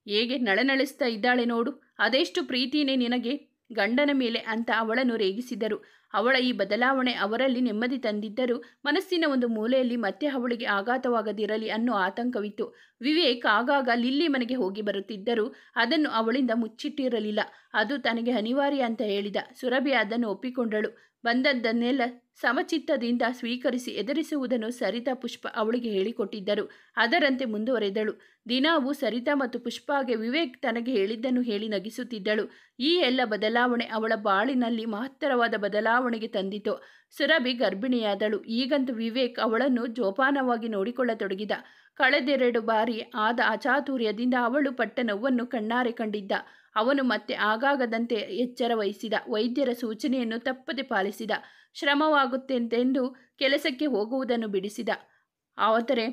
ಹೇಗೆ ನಳನಳಿಸ್ತಾ ಇದ್ದಾಳೆ ನೋಡು. ಅದೆಷ್ಟು ಪ್ರೀತಿನೇ ನಿನಗೆ ಗಂಡನ ಮೇಲೆ ಅಂತ ಅವಳನ್ನು ರೇಗಿಸಿದರು. ಅವಳ ಈ ಬದಲಾವಣೆ ಅವರಲ್ಲಿ ನೆಮ್ಮದಿ ತಂದಿದ್ದರೂ ಮನಸ್ಸಿನ ಒಂದು ಮೂಲೆಯಲ್ಲಿ ಮತ್ತೆ ಅವಳಿಗೆ ಆಘಾತವಾಗದಿರಲಿ ಅನ್ನೋ ಆತಂಕವಿತ್ತು. ವಿವೇಕ್ ಆಗಾಗ ಲಿಲ್ಲಿ ಮನೆಗೆ ಹೋಗಿ ಬರುತ್ತಿದ್ದರೂ ಅದನ್ನು ಅವಳಿಂದ ಮುಚ್ಚಿಟ್ಟಿರಲಿಲ್ಲ. ಅದು ತನಗೆ ಅನಿವಾರ್ಯ ಅಂತ ಹೇಳಿದ. ಸುರಭಿ ಅದನ್ನು ಒಪ್ಪಿಕೊಂಡಳು. ಬಂದದ್ದನ್ನೆಲ್ಲ ಸಮಚಿತ್ತದಿಂದ ಸ್ವೀಕರಿಸಿ ಎದುರಿಸುವುದನ್ನು ಸರಿತಾ, ಪುಷ್ಪ ಅವಳಿಗೆ ಹೇಳಿಕೊಟ್ಟಿದ್ದರು. ಅದರಂತೆ ಮುಂದುವರೆದಳು. ದಿನಾವೂ ಸರಿತಾ ಮತ್ತು ಪುಷ್ಪಾಗೆ ವಿವೇಕ್ ತನಗೆ ಹೇಳಿದ್ದನ್ನು ಹೇಳಿ ನಗಿಸುತ್ತಿದ್ದಳು. ಈ ಎಲ್ಲ ಬದಲಾವಣೆ ಅವಳ ಬಾಳಿನಲ್ಲಿ ಮಹತ್ತರವಾದ ಬದಲಾವಣೆಗೆ ತಂದಿತು. ಸುರಭಿ ಗರ್ಭಿಣಿಯಾದಳು. ಈಗಂತೂ ವಿವೇಕ್ ಅವಳನ್ನು ಜೋಪಾನವಾಗಿ ನೋಡಿಕೊಳ್ಳತೊಡಗಿದ. ಕಳೆದೆರಡು ಬಾರಿ ಆದ ಅಚಾತುರ್ಯದಿಂದ ಅವಳು ಪಟ್ಟ ನೋವನ್ನು ಕಣ್ಣಾರೆ ಕಂಡಿದ್ದ. ಅವನು ಮತ್ತೆ ಆಗಾಗದಂತೆ ಎಚ್ಚರ ವಹಿಸಿದ. ವೈದ್ಯರ ಸೂಚನೆಯನ್ನು ತಪ್ಪದೆ ಪಾಲಿಸಿದ. ಶ್ರಮವಾಗುತ್ತೆಂತೆಂದು ಕೆಲಸಕ್ಕೆ ಹೋಗುವುದನ್ನು ಬಿಡಿಸಿದ. ಆದರೆ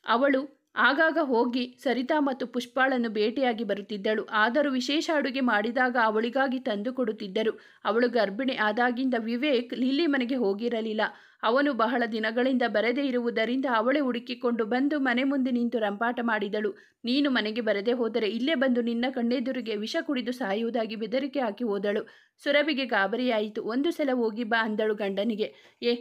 ಅವಳು ಆಗಾಗ ಹೋಗಿ ಸರಿತಾ ಮತ್ತು ಪುಷ್ಪಾಳನ್ನು ಭೇಟಿಯಾಗಿ ಬರುತ್ತಿದ್ದಳು. ಆದರೂ ವಿಶೇಷ ಅಡುಗೆ ಮಾಡಿದಾಗ ಅವಳಿಗಾಗಿ ತಂದು ಕೊಡುತ್ತಿದ್ದರು. ಅವಳು ಗರ್ಭಿಣಿ ಆದಾಗಿಂದ ವಿವೇಕ್ ಲಿಲ್ಲಿ ಮನೆಗೆ ಹೋಗಿರಲಿಲ್ಲ. ಅವನು ಬಹಳ ದಿನಗಳಿಂದ ಬರದೇ ಇರುವುದರಿಂದ ಅವಳೇ ಹುಡುಕಿಕೊಂಡು ಬಂದು ಮನೆ ಮುಂದೆ ನಿಂತು ರಂಪಾಟ ಮಾಡಿದಳು. ನೀನು ಮನೆಗೆ ಬರದೇ ಹೋದರೆ ಇಲ್ಲೇ ಬಂದು ನಿನ್ನ ಕಣ್ಣೆದುರಿಗೆ ವಿಷ ಕುಡಿದು ಸಾಯುವುದಾಗಿ ಬೆದರಿಕೆ ಹಾಕಿ ಹೋದಳು. ಸುರಭಿಗೆ ಗಾಬರಿಯಾಯಿತು. ಒಂದು ಸಲ ಹೋಗಿ ಬಾ ಅಂದಳು ಗಂಡನಿಗೆ.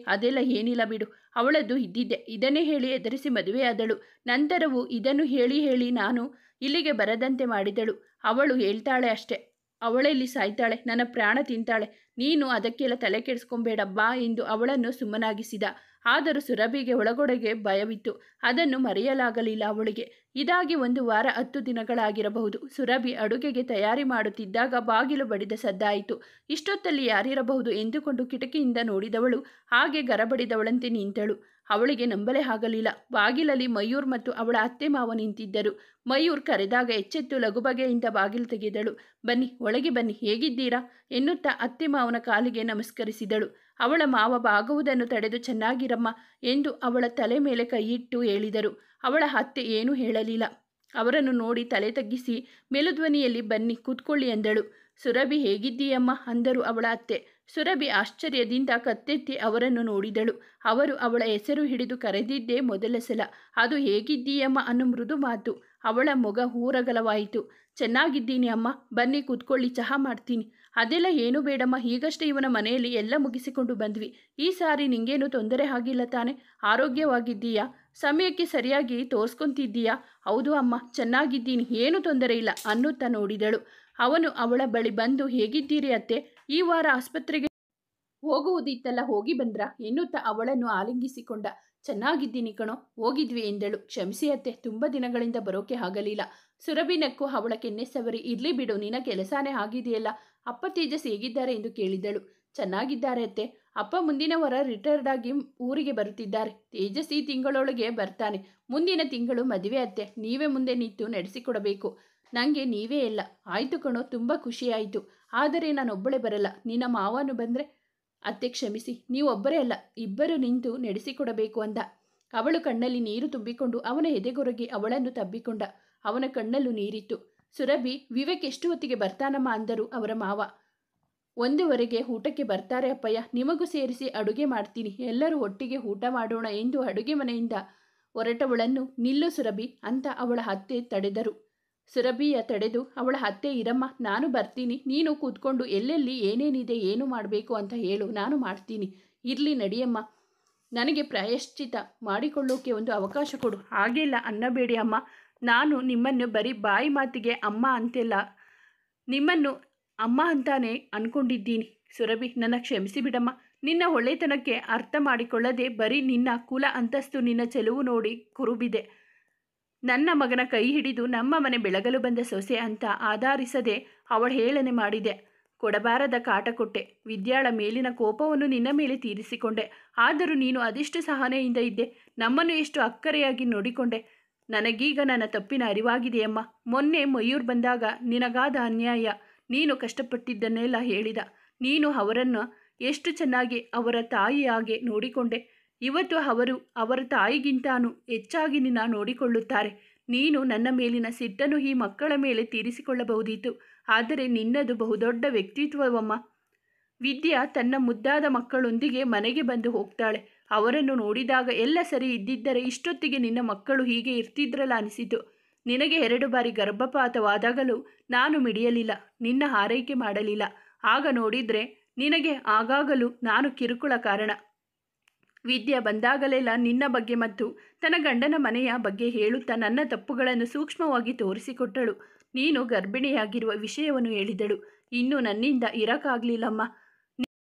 ಅದೆಲ್ಲ ಏನಿಲ್ಲ ಬಿಡು, ಅವಳದ್ದು ಇದ್ದಿದ್ದೆ. ಇದನ್ನೇ ಹೇಳಿ ಎದುರಿಸಿ ಮದುವೆಯಾದಳು. ನಂತರವೂ ಇದನ್ನು ಹೇಳಿ ಹೇಳಿ ನಾನು ಇಲ್ಲಿಗೆ ಬರದಂತೆ ಮಾಡಿದಳು. ಅವಳು ಹೇಳ್ತಾಳೆ ಅಷ್ಟೆ, ಅವಳೆಲ್ಲಿ ಸಾಯ್ತಾಳೆ, ನನ್ನ ಪ್ರಾಣ ತಿಂತಾಳೆ. ನೀನು ಅದಕ್ಕೆಲ್ಲ ತಲೆ ಕೆಡಿಸ್ಕೊಂಬೇಡ ಬಾ ಎಂದು ಅವಳನ್ನು ಸುಮ್ಮನಾಗಿಸಿದ. ಆದರೂ ಸುರಭಿಗೆ ಒಳಗೊಳಗೆ ಭಯವಿತ್ತು. ಅದನ್ನು ಮರೆಯಲಾಗಲಿಲ್ಲ ಅವಳಿಗೆ. ಇದಾಗಿ 1 ವಾರ 10 ದಿನಗಳಾಗಿರಬಹುದು. ಸುರಭಿ ಅಡುಗೆಗೆ ತಯಾರಿ ಮಾಡುತ್ತಿದ್ದಾಗ ಬಾಗಿಲು ಬಡಿದ ಸದ್ದಾಯಿತು. ಇಷ್ಟೊತ್ತಲ್ಲಿ ಯಾರಿರಬಹುದು ಎಂದುಕೊಂಡು ಕಿಟಕಿಯಿಂದ ನೋಡಿದವಳು ಹಾಗೆ ಗರಬಡಿದವಳಂತೆ ನಿಂತಳು. ಅವಳಿಗೆ ನಂಬಲೇ ಆಗಲಿಲ್ಲ. ಬಾಗಿಲಲ್ಲಿ ಮಯೂರ್ ಮತ್ತು ಅವಳ ಅತ್ತೆ ಮಾವ ನಿಂತಿದ್ದರು. ಮಯೂರ್ ಕರೆದಾಗ ಎಚ್ಚೆತ್ತು ಲಘುಬಗೆಯಿಂದ ಬಾಗಿಲು ತೆಗೆದಳು. ಬನ್ನಿ, ಒಳಗೆ ಬನ್ನಿ, ಹೇಗಿದ್ದೀರಾ ಎನ್ನುತ್ತಾ ಅತ್ತೆ ಮಾವನ ಕಾಲಿಗೆ ನಮಸ್ಕರಿಸಿದಳು. ಅವಳ ಮಾವ ಬಾಗುವುದನ್ನು ತಡೆದು ಚೆನ್ನಾಗಿರಮ್ಮ ಎಂದು ಅವಳ ತಲೆ ಮೇಲೆ ಕೈಯಿಟ್ಟು ಹೇಳಿದರು. ಅವಳ ಅತ್ತೆ ಏನೂ ಹೇಳಲಿಲ್ಲ. ಅವರನ್ನು ನೋಡಿ ತಲೆ ತಗ್ಗಿಸಿ ಮೆಲುಧ್ವನಿಯಲ್ಲಿ ಬನ್ನಿ ಕೂತ್ಕೊಳ್ಳಿ ಎಂದಳು. ಸುರಭಿ ಹೇಗಿದ್ದೀಯಮ್ಮ ಅಂದರು ಅವಳ ಅತ್ತೆ. ಸುರಭಿ ಆಶ್ಚರ್ಯದಿಂದ ಕತ್ತೆತ್ತಿ ಅವರನ್ನು ನೋಡಿದಳು. ಅವರು ಅವಳ ಹೆಸರು ಹಿಡಿದು ಕರೆದಿದ್ದೇ ಮೊದಲ ಸಲ. ಅದು ಹೇಗಿದ್ದೀಯಮ್ಮ ಅನ್ನೋ ಮೃದು ಮಾತು. ಅವಳ ಮೊಗ ಊರಗಲವಾಯಿತು. ಚೆನ್ನಾಗಿದ್ದೀನಿ ಅಮ್ಮ, ಬನ್ನಿ ಕೂತ್ಕೊಳ್ಳಿ, ಚಹಾ ಮಾಡ್ತೀನಿ. ಅದೆಲ್ಲ ಏನೂ ಬೇಡಮ್ಮ, ಈಗಷ್ಟೇ ಇವನ ಮನೆಯಲ್ಲಿ ಎಲ್ಲ ಮುಗಿಸಿಕೊಂಡು ಬಂದ್ವಿ. ಈ ಸಾರಿ ನಿಂಗೇನು ತೊಂದರೆ ಆಗಿಲ್ಲ ತಾನೆ? ಆರೋಗ್ಯವಾಗಿದ್ದೀಯಾ? ಸಮಯಕ್ಕೆ ಸರಿಯಾಗಿ ತೋರಿಸ್ಕೊಂತಿದ್ದೀಯಾ? ಹೌದು ಅಮ್ಮ, ಚೆನ್ನಾಗಿದ್ದೀನಿ, ಏನೂ ತೊಂದರೆ ಇಲ್ಲ ಅನ್ನುತ್ತಾ ನೋಡಿದಳು. ಅವನು ಅವಳ ಬಳಿ ಬಂದು ಹೇಗಿದ್ದೀರಿ ಅತ್ತೆ, ಈ ವಾರ ಆಸ್ಪತ್ರೆಗೆ ಹೋಗುವುದಿತ್ತಲ್ಲ, ಹೋಗಿ ಬಂದ್ರಾ ಎನ್ನುತ್ತಾ ಅವಳನ್ನು ಆಲಿಂಗಿಸಿಕೊಂಡ. ಚೆನ್ನಾಗಿದ್ದೀನಿ ಕಣೋ, ಹೋಗಿದ್ವಿ ಎಂದಳು. ಕ್ಷಮಿಸಿ ಅತ್ತೆ, ತುಂಬ ದಿನಗಳಿಂದ ಬರೋಕೆ ಆಗಲಿಲ್ಲ. ಸುರಭಿ ನಕ್ಕು ಅವಳ ಕೆನ್ನೆ ಸವರಿ, ಇರ್ಲಿ ಬಿಡು, ನಿನ್ನ ಕೆಲಸನೇ ಆಗಿದೆಯಲ್ಲ. ಅಪ್ಪ ತೇಜಸ್ ಹೇಗಿದ್ದಾರೆ ಎಂದು ಕೇಳಿದಳು. ಚೆನ್ನಾಗಿದ್ದಾರೆ ಅತ್ತೆ, ಅಪ್ಪ ಮುಂದಿನ ವಾರ ರಿಟೈರ್ಡ್ ಆಗಿ ಊರಿಗೆ ಬರುತ್ತಿದ್ದಾರೆ. ತೇಜಸ್ ಈ ತಿಂಗಳೊಳಗೆ ಬರ್ತಾನೆ. ಮುಂದಿನ ತಿಂಗಳು ಮದುವೆ ಅತ್ತೆ, ನೀವೇ ಮುಂದೆ ನಿಂತು ನಡೆಸಿಕೊಡಬೇಕು. ನನಗೆ ನೀವೇ ಎಲ್ಲ. ಆಯಿತು ಕಣೋ, ತುಂಬ ಖುಷಿಯಾಯಿತು. ಆದರೆ ನಾನೊಬ್ಬಳೇ ಬರಲ್ಲ, ನಿನ್ನ ಮಾವನು ಬಂದರೆ. ಅತ್ತೆ ಕ್ಷಮಿಸಿ, ನೀವೊಬ್ಬರೇ ಅಲ್ಲ, ಇಬ್ಬರು ನಿಂತು ನಡೆಸಿಕೊಡಬೇಕು ಅಂದ. ಅವಳು ಕಣ್ಣಲ್ಲಿ ನೀರು ತುಂಬಿಕೊಂಡು ಅವನ ಎದೆಗೊರಗಿ ಅವಳನ್ನು ತಬ್ಬಿಕೊಂಡ. ಅವನ ಕಣ್ಣಲ್ಲೂ ನೀರಿತ್ತು. ಸುರಭಿ, ವಿವೇಕ್ ಎಷ್ಟು ಹೊತ್ತಿಗೆ ಬರ್ತಾನಮ್ಮ ಅಂದರು ಅವರ ಮಾವ. 1:15 ಊಟಕ್ಕೆ ಬರ್ತಾರೆ ಅಪ್ಪಯ್ಯ, ನಿಮಗೂ ಸೇರಿಸಿ ಅಡುಗೆ ಮಾಡ್ತೀನಿ, ಎಲ್ಲರೂ ಒಟ್ಟಿಗೆ ಊಟ ಮಾಡೋಣ ಎಂದು ಅಡುಗೆ ಮನೆಯಿಂದ ಹೊರಟವಳನ್ನು ನಿಲ್ಲು ಸುರಭಿ ಅಂತ ಅವಳ ಅತ್ತೆ ತಡೆದರು. ಸುರಭಿಯ ತಡೆದು ಅವಳ ಅತ್ತೆ, ಇರಮ್ಮ, ನಾನು ಬರ್ತೀನಿ, ನೀನು ಕೂತ್ಕೊಂಡು ಎಲ್ಲೆಲ್ಲಿ ಏನೇನಿದೆ ಏನು ಮಾಡಬೇಕು ಅಂತ ಹೇಳು, ನಾನು ಮಾಡ್ತೀನಿ. ಇರಲಿ ನಡಿಯಮ್ಮ, ನನಗೆ ಪ್ರಾಯಶ್ಚಿತ ಮಾಡಿಕೊಳ್ಳೋಕೆ ಒಂದು ಅವಕಾಶ ಕೊಡು. ಹಾಗೆಲ್ಲ ಅನ್ನಬೇಡಿ ಅಮ್ಮ, ನಾನು ನಿಮ್ಮನ್ನು ಬರೀ ಬಾಯಿ ಮಾತಿಗೆ ಅಮ್ಮ ಅಂತೆಲ್ಲ, ನಿಮ್ಮನ್ನು ಅಮ್ಮ ಅಂತಾನೆ ಅಂದ್ಕೊಂಡಿದ್ದೀನಿ. ಸುರಭಿ, ನನ್ನ ಕ್ಷಮಿಸಿ ಬಿಡಮ್ಮ. ನಿನ್ನ ಒಳ್ಳೆತನಕ್ಕೆ ಅರ್ಥ ಮಾಡಿಕೊಳ್ಳದೆ ಬರೀ ನಿನ್ನ ಕುಲ ಅಂತಸ್ತು, ನಿನ್ನ ಚೆಲುವು ನೋಡಿ ಕುರುಬಿದೆ. ನನ್ನ ಮಗನ ಕೈ ಹಿಡಿದು ನಮ್ಮ ಮನೆ ಬೆಳಗಲು ಬಂದ ಸೊಸೆ ಅಂತ ಆಧರಿಸದೆ ಅವಳ ಹೇಳನೆ ಮಾಡಿದೆ. ಕೊಡಬಾರದ ಕಾಟ ಕೊಟ್ಟೆ. ವಿದ್ಯಾಳ ಮೇಲಿನ ಕೋಪವನ್ನು ನಿನ್ನ ಮೇಲೆ ತೀರಿಸಿಕೊಂಡೆ. ಆದರೂ ನೀನು ಅದೆಷ್ಟು ಸಹನೆಯಿಂದ ಇದ್ದೆ, ನಮ್ಮನ್ನು ಎಷ್ಟು ಅಕ್ಕರೆಯಾಗಿ ನೋಡಿಕೊಂಡೆ. ನನಗೀಗ ನನ್ನ ತಪ್ಪಿನ ಅರಿವಾಗಿದೆಯಮ್ಮ. ಮೊನ್ನೆ ಮಯೂರ್ ಬಂದಾಗ ನಿನಗಾದ ಅನ್ಯಾಯ, ನೀನು ಕಷ್ಟಪಟ್ಟಿದ್ದನ್ನೆಲ್ಲ ಹೇಳಿದ. ನೀನು ಅವರನ್ನು ಎಷ್ಟು ಚೆನ್ನಾಗಿ ಅವರ ತಾಯಿಯಾಗೆ ನೋಡಿಕೊಂಡೆ. ಇವತ್ತು ಅವರು ಅವರ ತಾಯಿಗಿಂತಾನು ಹೆಚ್ಚಾಗಿ ನಿನ್ನ ನೋಡಿಕೊಳ್ಳುತ್ತಾರೆ. ನೀನು ನನ್ನ ಮೇಲಿನ ಸಿಟ್ಟನ್ನು ಈ ಮಕ್ಕಳ ಮೇಲೆ ತೀರಿಸಿಕೊಳ್ಳಬಹುದಿತ್ತು. ಆದರೆ ನಿನ್ನದು ಬಹುದೊಡ್ಡ ವ್ಯಕ್ತಿತ್ವವಮ್ಮ. ವಿದ್ಯಾ ತನ್ನ ಮುದ್ದಾದ ಮಕ್ಕಳೊಂದಿಗೆ ಮನೆಗೆ ಬಂದು ಹೋಗ್ತಾಳೆ. ಅವರನ್ನು ನೋಡಿದಾಗ ಎಲ್ಲ ಸರಿ ಇದ್ದಿದ್ದರೆ ಇಷ್ಟೊತ್ತಿಗೆ ನಿನ್ನ ಮಕ್ಕಳು ಹೀಗೆ ಇರ್ತಿದ್ರಲ್ಲ ಅನಿಸಿತು. ನಿನಗೆ 2 ಬಾರಿ ಗರ್ಭಪಾತವಾದಾಗಲೂ ನಾನು ಮಿಡಿಯಲಿಲ್ಲ, ನಿನ್ನ ಆರೈಕೆ ಮಾಡಲಿಲ್ಲ. ಆಗ ನೋಡಿದರೆ ನಿನಗೆ ಆಗಾಗಲೂ ನಾನು ಕಿರುಕುಳ ಕಾರಣ. ವಿದ್ಯಾ ಬಂದಾಗಲೆಲ್ಲ ನಿನ್ನ ಬಗ್ಗೆ ಮತ್ತು ತನ್ನ ಗಂಡನ ಮನೆಯ ಬಗ್ಗೆ ಹೇಳುತ್ತಾ ನನ್ನ ತಪ್ಪುಗಳನ್ನು ಸೂಕ್ಷ್ಮವಾಗಿ ತೋರಿಸಿಕೊಟ್ಟಳು. ನೀನು ಗರ್ಭಿಣಿಯಾಗಿರುವ ವಿಷಯವನ್ನು ಹೇಳಿದಳು. ಇನ್ನು ನನ್ನಿಂದ ಇರಕ್ಕಾಗಲಿಲ್ಲಮ್ಮ.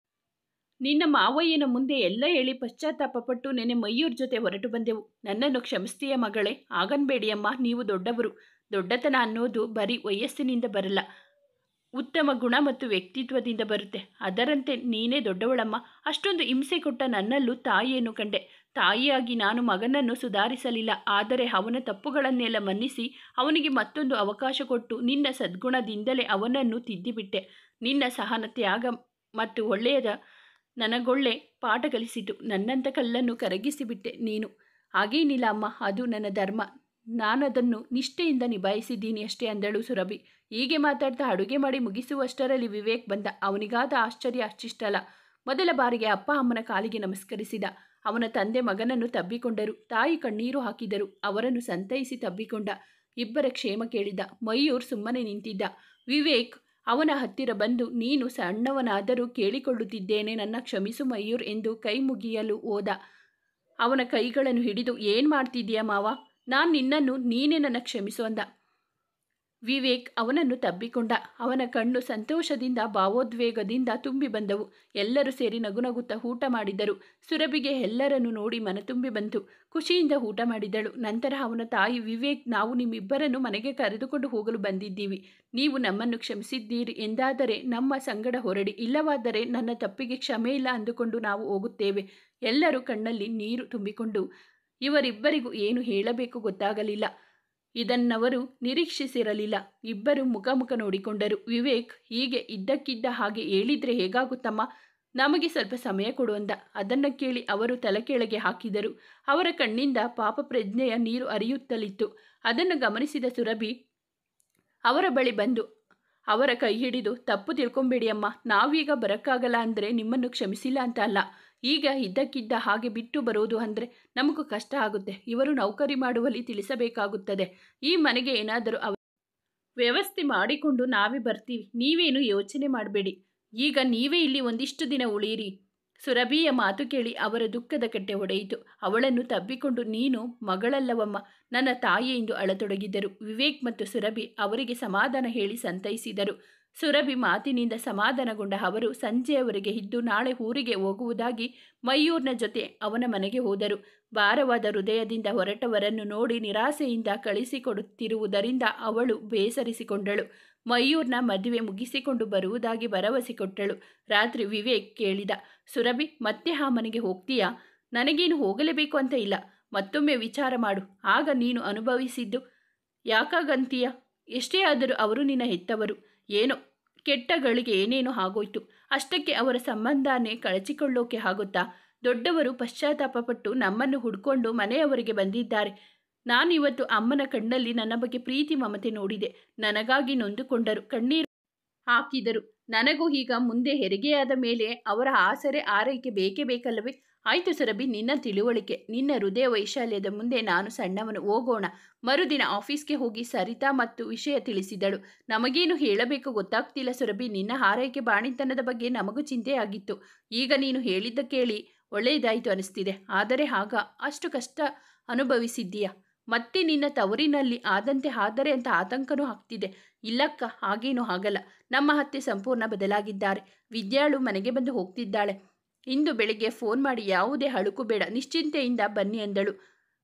ನಿನ್ನ ಮಾವಯ್ಯನ ಮುಂದೆ ಎಲ್ಲ ಹೇಳಿ ಪಶ್ಚಾತ್ತಾಪಪಟ್ಟು ನೆನೆ ಮಯೂರ್ ಜೊತೆ ಹೊರಟು ಬಂದೆವು. ನನ್ನನ್ನು ಕ್ಷಮಿಸ್ತೀಯ ಮಗಳೇ? ಆಗನ್ಬೇಡಿಯಮ್ಮ, ನೀವು ದೊಡ್ಡವರು. ದೊಡ್ಡತನ ಅನ್ನೋದು ಬರೀ ವಯಸ್ಸಿನಿಂದ ಬರಲ್ಲ, ಉತ್ತಮ ಗುಣ ಮತ್ತು ವ್ಯಕ್ತಿತ್ವದಿಂದ ಬರುತ್ತೆ. ಅದರಂತೆ ನೀನೇ ದೊಡ್ಡವಳಮ್ಮ. ಅಷ್ಟೊಂದು ಹಿಂಸೆ ಕೊಟ್ಟ ನನ್ನಲ್ಲೂ ತಾಯಿಯನ್ನು ಕಂಡೆ. ತಾಯಿಯಾಗಿ ನಾನು ಮಗನನ್ನು ಸುಧಾರಿಸಲಿಲ್ಲ, ಆದರೆ ಅವನ ತಪ್ಪುಗಳನ್ನೆಲ್ಲ ಮನ್ನಿಸಿ ಅವನಿಗೆ ಮತ್ತೊಂದು ಅವಕಾಶ ಕೊಟ್ಟು ನಿನ್ನ ಸದ್ಗುಣದಿಂದಲೇ ಅವನನ್ನು ತಿದ್ದಿಬಿಟ್ಟೆ. ನಿನ್ನ ಸಹನ, ತ್ಯಾಗ ಮತ್ತು ಒಳ್ಳೆಯದ ನನಗೊಳ್ಳೆ ಪಾಠ ಕಲಿಸಿತು. ನನ್ನಂಥ ಕಲ್ಲನ್ನು ಕರಗಿಸಿಬಿಟ್ಟೆ ನೀನು. ಹಾಗೇನಿಲ್ಲ ಅಮ್ಮ, ಅದು ನನ್ನ ಧರ್ಮ. ನಾನದನ್ನು ನಿಷ್ಠೆಯಿಂದ ನಿಭಾಯಿಸಿದ್ದೀನಿ ಅಷ್ಟೇ ಅಂದಳು ಸುರಭಿ. ಹೀಗೆ ಮಾತಾಡ್ತಾ ಅಡುಗೆ ಮಾಡಿ ಮುಗಿಸುವಷ್ಟರಲ್ಲಿ ವಿವೇಕ್ ಬಂದ. ಅವನಿಗಾದ ಆಶ್ಚರ್ಯ ಅಷ್ಟಿಷ್ಟಲ್ಲ. ಮೊದಲ ಬಾರಿಗೆ ಅಪ್ಪ ಅಮ್ಮನ ಕಾಲಿಗೆ ನಮಸ್ಕರಿಸಿದ. ಅವನ ತಂದೆ ಮಗನನ್ನು ತಬ್ಬಿಕೊಂಡರು. ತಾಯಿ ಕಣ್ಣೀರು ಹಾಕಿದರು. ಅವರನ್ನು ಸಂತೈಸಿ ತಬ್ಬಿಕೊಂಡ. ಇಬ್ಬರ ಕ್ಷೇಮ ಕೇಳಿದ. ಮಯೂರ್ ಸುಮ್ಮನೆ ನಿಂತಿದ್ದ. ವಿವೇಕ್ ಅವನ ಹತ್ತಿರ ಬಂದು, ನೀನು ಸಣ್ಣವನಾದರೂ ಕೇಳಿಕೊಳ್ಳುತ್ತಿದ್ದೇನೆ, ನನ್ನ ಕ್ಷಮಿಸು ಮಯೂರ್ ಎಂದು ಕೈ ಮುಗಿಯಲು ಹೋದ. ಅವನ ಕೈಗಳನ್ನು ಹಿಡಿದು, ಏನು ಮಾಡ್ತಿದ್ದೀಯ ಮಾವ, ನಾನು ನಿನ್ನನ್ನು, ನೀನೇ ನನ್ನ ಕ್ಷಮಿಸು ಅಂದ. ವಿವೇಕ್ ಅವನನ್ನು ತಬ್ಬಿಕೊಂಡ. ಅವನ ಕಣ್ಣು ಸಂತೋಷದಿಂದ ಭಾವೋದ್ವೇಗದಿಂದ ತುಂಬಿ ಬಂದವು. ಎಲ್ಲರೂ ಸೇರಿ ನಗುನಗುತ್ತಾ ಊಟ ಮಾಡಿದರು. ಸುರಭಿಗೆ ಎಲ್ಲರನ್ನು ನೋಡಿ ಮನ ತುಂಬಿ ಬಂತು. ಖುಷಿಯಿಂದ ಊಟ ಮಾಡಿದಳು. ನಂತರ ಅವನ ತಾಯಿ, ವಿವೇಕ್, ನಾವು ನಿಮ್ಮಿಬ್ಬರನ್ನು ಮನೆಗೆ ಕರೆದುಕೊಂಡು ಹೋಗಲು ಬಂದಿದ್ದೀವಿ. ನೀವು ನಮ್ಮನ್ನು ಕ್ಷಮಿಸಿದ್ದೀರಿ ಎಂದಾದರೆ ನಮ್ಮ ಸಂಗಡ ಹೊರಡಿ, ಇಲ್ಲವಾದರೆ ನನ್ನ ತಪ್ಪಿಗೆ ಕ್ಷಮೆ ಇಲ್ಲ ಅಂದುಕೊಂಡು ನಾವು ಹೋಗುತ್ತೇವೆ. ಎಲ್ಲರೂ ಕಣ್ಣಲ್ಲಿ ನೀರು ತುಂಬಿಕೊಂಡು ಇವರಿಬ್ಬರಿಗೂ ಏನು ಹೇಳಬೇಕು ಗೊತ್ತಾಗಲಿಲ್ಲ. ಇದನ್ನವರು ನಿರೀಕ್ಷಿಸಿರಲಿಲ್ಲ. ಇಬ್ಬರು ಮುಖ ನೋಡಿಕೊಂಡರು. ವಿವೇಕ್ ಹೀಗೆ ಇದ್ದಕ್ಕಿದ್ದ ಹಾಗೆ ಹೇಳಿದ್ರೆ ಹೇಗಾಗುತ್ತಮ್ಮ, ನಮಗೆ ಸ್ವಲ್ಪ ಸಮಯ ಕೊಡು ಅಂದ. ಅದನ್ನು ಕೇಳಿ ಅವರು ತಲೆ ಕೆಳಗೆ ಹಾಕಿದರು. ಅವರ ಕಣ್ಣಿಂದ ಪಾಪ ಪ್ರಜ್ಞೆಯ ನೀರು ಹರಿಯುತ್ತಲಿತ್ತು. ಅದನ್ನು ಗಮನಿಸಿದ ಸುರಭಿ ಅವರ ಬಳಿ ಬಂದು ಅವರ ಕೈ ಹಿಡಿದು, ತಪ್ಪು ತಿಳ್ಕೊಂಬೇಡಿ ಅಮ್ಮ, ನಾವೀಗ ಬರೋಕ್ಕಾಗಲ್ಲ ಅಂದರೆ ನಿಮ್ಮನ್ನು ಕ್ಷಮಿಸಿಲ್ಲ ಅಂತ ಅಲ್ಲ. ಈಗ ಇದ್ದಕ್ಕಿದ್ದ ಹಾಗೆ ಬಿಟ್ಟು ಬರೋದು ಅಂದರೆ ನಮಗೂ ಕಷ್ಟ ಆಗುತ್ತೆ. ಇವರು ನೌಕರಿ ಮಾಡುವಲ್ಲಿ ತಿಳಿಸಬೇಕಾಗುತ್ತದೆ. ಈ ಮನೆಗೆ ಏನಾದರೂ ವ್ಯವಸ್ಥೆ ಮಾಡಿಕೊಂಡು ನಾವೇ ಬರ್ತೀವಿ. ನೀವೇನು ಯೋಚನೆ ಮಾಡಬೇಡಿ. ಈಗ ನೀವೇ ಇಲ್ಲಿ ಒಂದಿಷ್ಟು ದಿನ ಉಳಿಯಿರಿ. ಸುರಭಿಯ ಮಾತು ಕೇಳಿ ಅವರ ದುಃಖದ ಕಟ್ಟೆ ಒಡೆಯಿತು. ಅವಳನ್ನು ತಬ್ಬಿಕೊಂಡು, ನೀನು ಮಗಳಲ್ಲವಮ್ಮ, ನನ್ನ ತಾಯಿ ಎಂದು ಅಳತೊಡಗಿದರು. ವಿವೇಕ್ ಮತ್ತು ಸುರಭಿ ಅವರಿಗೆ ಸಮಾಧಾನ ಹೇಳಿ ಸಂತೈಸಿದರು. ಸುರಭಿ ಮಾತಿನಿಂದ ಸಮಾಧಾನಗೊಂಡ ಅವರು ಸಂಜೆಯವರೆಗೆ ಇದ್ದು ನಾಳೆ ಊರಿಗೆ ಹೋಗುವುದಾಗಿ ಮಯೂರ್ನ ಜೊತೆ ಅವನ ಮನೆಗೆ ಹೋದರು. ಭಾರವಾದ ಹೃದಯದಿಂದ ಹೊರಟವರನ್ನು ನೋಡಿ ನಿರಾಸೆಯಿಂದ ಕಳಿಸಿಕೊಡುತ್ತಿರುವುದರಿಂದ ಅವಳು ಬೇಸರಿಸಿಕೊಂಡಳು. ಮಯೂರ್ನ ಮದುವೆ ಮುಗಿಸಿಕೊಂಡು ಬರುವುದಾಗಿ ಭರವಸೆ ಕೊಟ್ಟಳು. ರಾತ್ರಿ ವಿವೇಕ್ ಕೇಳಿದ, ಸುರಭಿ, ಮತ್ತೆ ಆ ಮನೆಗೆ ಹೋಗ್ತೀಯಾ? ನನಗೇನು ಹೋಗಲೇಬೇಕು ಅಂತ ಇಲ್ಲ. ಮತ್ತೊಮ್ಮೆ ವಿಚಾರ ಮಾಡು. ಆಗ ನೀನು ಅನುಭವಿಸಿದ್ದು ಯಾಕಾಗಂತೀಯ? ಎಷ್ಟೇ ಆದರೂ ಅವರು ನಿನ್ನ ಹೆತ್ತವರು. ಏನೋ ಕೆಟ್ಟ ಗಳಿಗೆ ಏನೇನೋ ಆಗೋಯ್ತು. ಅಷ್ಟಕ್ಕೆ ಅವರ ಸಂಬಂಧನೇ ಕಳಚಿಕೊಳ್ಳೋಕೆ ಆಗುತ್ತಾ? ದೊಡ್ಡವರು ಪಶ್ಚಾತ್ತಾಪಪಟ್ಟು ನಮ್ಮನ್ನು ಹುಡ್ಕೊಂಡು ಮನೆಯವರಿಗೆ ಬಂದಿದ್ದಾರೆ. ನಾನಿವತ್ತು ಅಮ್ಮನ ಕಣ್ಣಲ್ಲಿ ನನ್ನ ಬಗ್ಗೆ ಪ್ರೀತಿ ಮಮತೆ ನೋಡಿದೆ. ನನಗಾಗಿ ನೊಂದುಕೊಂಡರು, ಕಣ್ಣೀರು ಹಾಕಿದರು. ನನಗೂ ಈಗ ಮುಂದೆ ಹೆರಿಗೆಯಾದ ಮೇಲೆ ಅವರ ಆಸರೆ ಆರೈಕೆ ಬೇಕೇ ಬೇಕಲ್ಲವೇ? ಆಯಿತು ಸುರಭಿ, ನಿನ್ನ ತಿಳುವಳಿಕೆ, ನಿನ್ನ ಹೃದಯ ವೈಶಾಲ್ಯದ ಮುಂದೆ ನಾನು ಸಣ್ಣವನು. ಹೋಗೋಣ. ಮರುದಿನ ಆಫೀಸ್ಗೆ ಹೋಗಿ ಸರಿತಾ ಮತ್ತು ವಿಷಯ ತಿಳಿಸಿದಳು. ನಮಗೇನು ಹೇಳಬೇಕು ಗೊತ್ತಾಗ್ತಿಲ್ಲ ಸುರಭಿ. ನಿನ್ನ ಆರೈಕೆ ಬಾಣಿತನದ ಬಗ್ಗೆ ನಮಗೂ ಚಿಂತೆಯಾಗಿತ್ತು. ಈಗ ನೀನು ಹೇಳಿದ್ದ ಕೇಳಿ ಒಳ್ಳೆಯದಾಯಿತು ಅನಿಸ್ತಿದೆ. ಆದರೆ ಆಗ ಅಷ್ಟು ಕಷ್ಟ ಅನುಭವಿಸಿದ್ದೀಯಾ? ಮತ್ತೆ ನಿನ್ನ ತವರಿನಲ್ಲಿ ಆದಂತೆ ಆದರೆ ಅಂತ ಆತಂಕನೂ ಆಗ್ತಿದೆ. ಇಲ್ಲಕ್ಕ, ಹಾಗೇನೂ ಆಗಲ್ಲ. ನಮ್ಮ ಅತ್ತೆ ಸಂಪೂರ್ಣ ಬದಲಾಗಿದ್ದಾರೆ. ವಿದ್ಯಾಳು ಮನೆಗೆ ಬಂದು ಹೋಗ್ತಿದ್ದಾಳೆ. ಇಂದು ಬೆಳಿಗ್ಗೆ ಫೋನ್ ಮಾಡಿ ಯಾವುದೇ ಅಳುಕು ಬೇಡ, ನಿಶ್ಚಿಂತೆಯಿಂದ ಬನ್ನಿ ಅಂದಳು.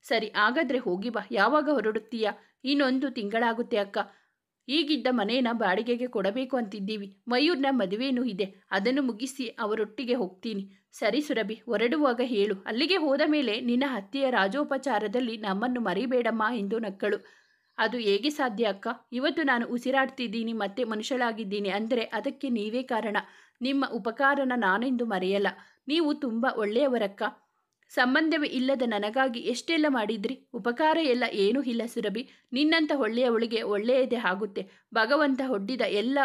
ಸರಿ, ಹಾಗಾದರೆ ಹೋಗಿ ಬಾ. ಯಾವಾಗ ಹೊರಡುತ್ತೀಯಾ? ಇನ್ನೊಂದು ತಿಂಗಳಾಗುತ್ತೆ ಅಕ್ಕ. ಈಗಿದ್ದ ಮನೇನ ಬಾಡಿಗೆಗೆ ಕೊಡಬೇಕು ಅಂತಿದ್ದೀವಿ. ಮಯೂರ್ನ ಮದುವೆನೂ ಇದೆ. ಅದನ್ನು ಮುಗಿಸಿ ಅವರೊಟ್ಟಿಗೆ ಹೋಗ್ತೀನಿ. ಸರಿ ಸುರಭಿ, ಹೊರಡುವಾಗ ಹೇಳು. ಅಲ್ಲಿಗೆ ಹೋದ ಮೇಲೆ ನಿನ್ನ ಹತ್ಯೆಯ ರಾಜೋಪಚಾರದಲ್ಲಿ ನಮ್ಮನ್ನು ಮರಿಬೇಡಮ್ಮ ಎಂದು ನಕ್ಕಳು. ಅದು ಹೇಗೆ ಸಾಧ್ಯ ಅಕ್ಕ? ಇವತ್ತು ನಾನು ಉಸಿರಾಡ್ತಿದ್ದೀನಿ, ಮತ್ತೆ ಮನುಷ್ಯಳಾಗಿದ್ದೀನಿ ಅಂದರೆ ಅದಕ್ಕೆ ನೀವೇ ಕಾರಣ. ನಿಮ್ಮ ಉಪಕಾರನ ನಾನೆಂದು ಮರೆಯಲ್ಲ. ನೀವು ತುಂಬ ಒಳ್ಳೆಯವರಕ್ಕ. ಸಂಬಂಧವೇ ಇಲ್ಲದ ನನಗಾಗಿ ಎಷ್ಟೆಲ್ಲ ಮಾಡಿದ್ರಿ. ಉಪಕಾರ ಎಲ್ಲ ಏನೂ ಇಲ್ಲ ಸುರಭಿ. ನಿನ್ನಂಥ ಒಳ್ಳೆಯವಳಿಗೆ ಒಳ್ಳೆಯದೇ ಆಗುತ್ತೆ. ಭಗವಂತ ಒಡ್ಡಿದ ಎಲ್ಲ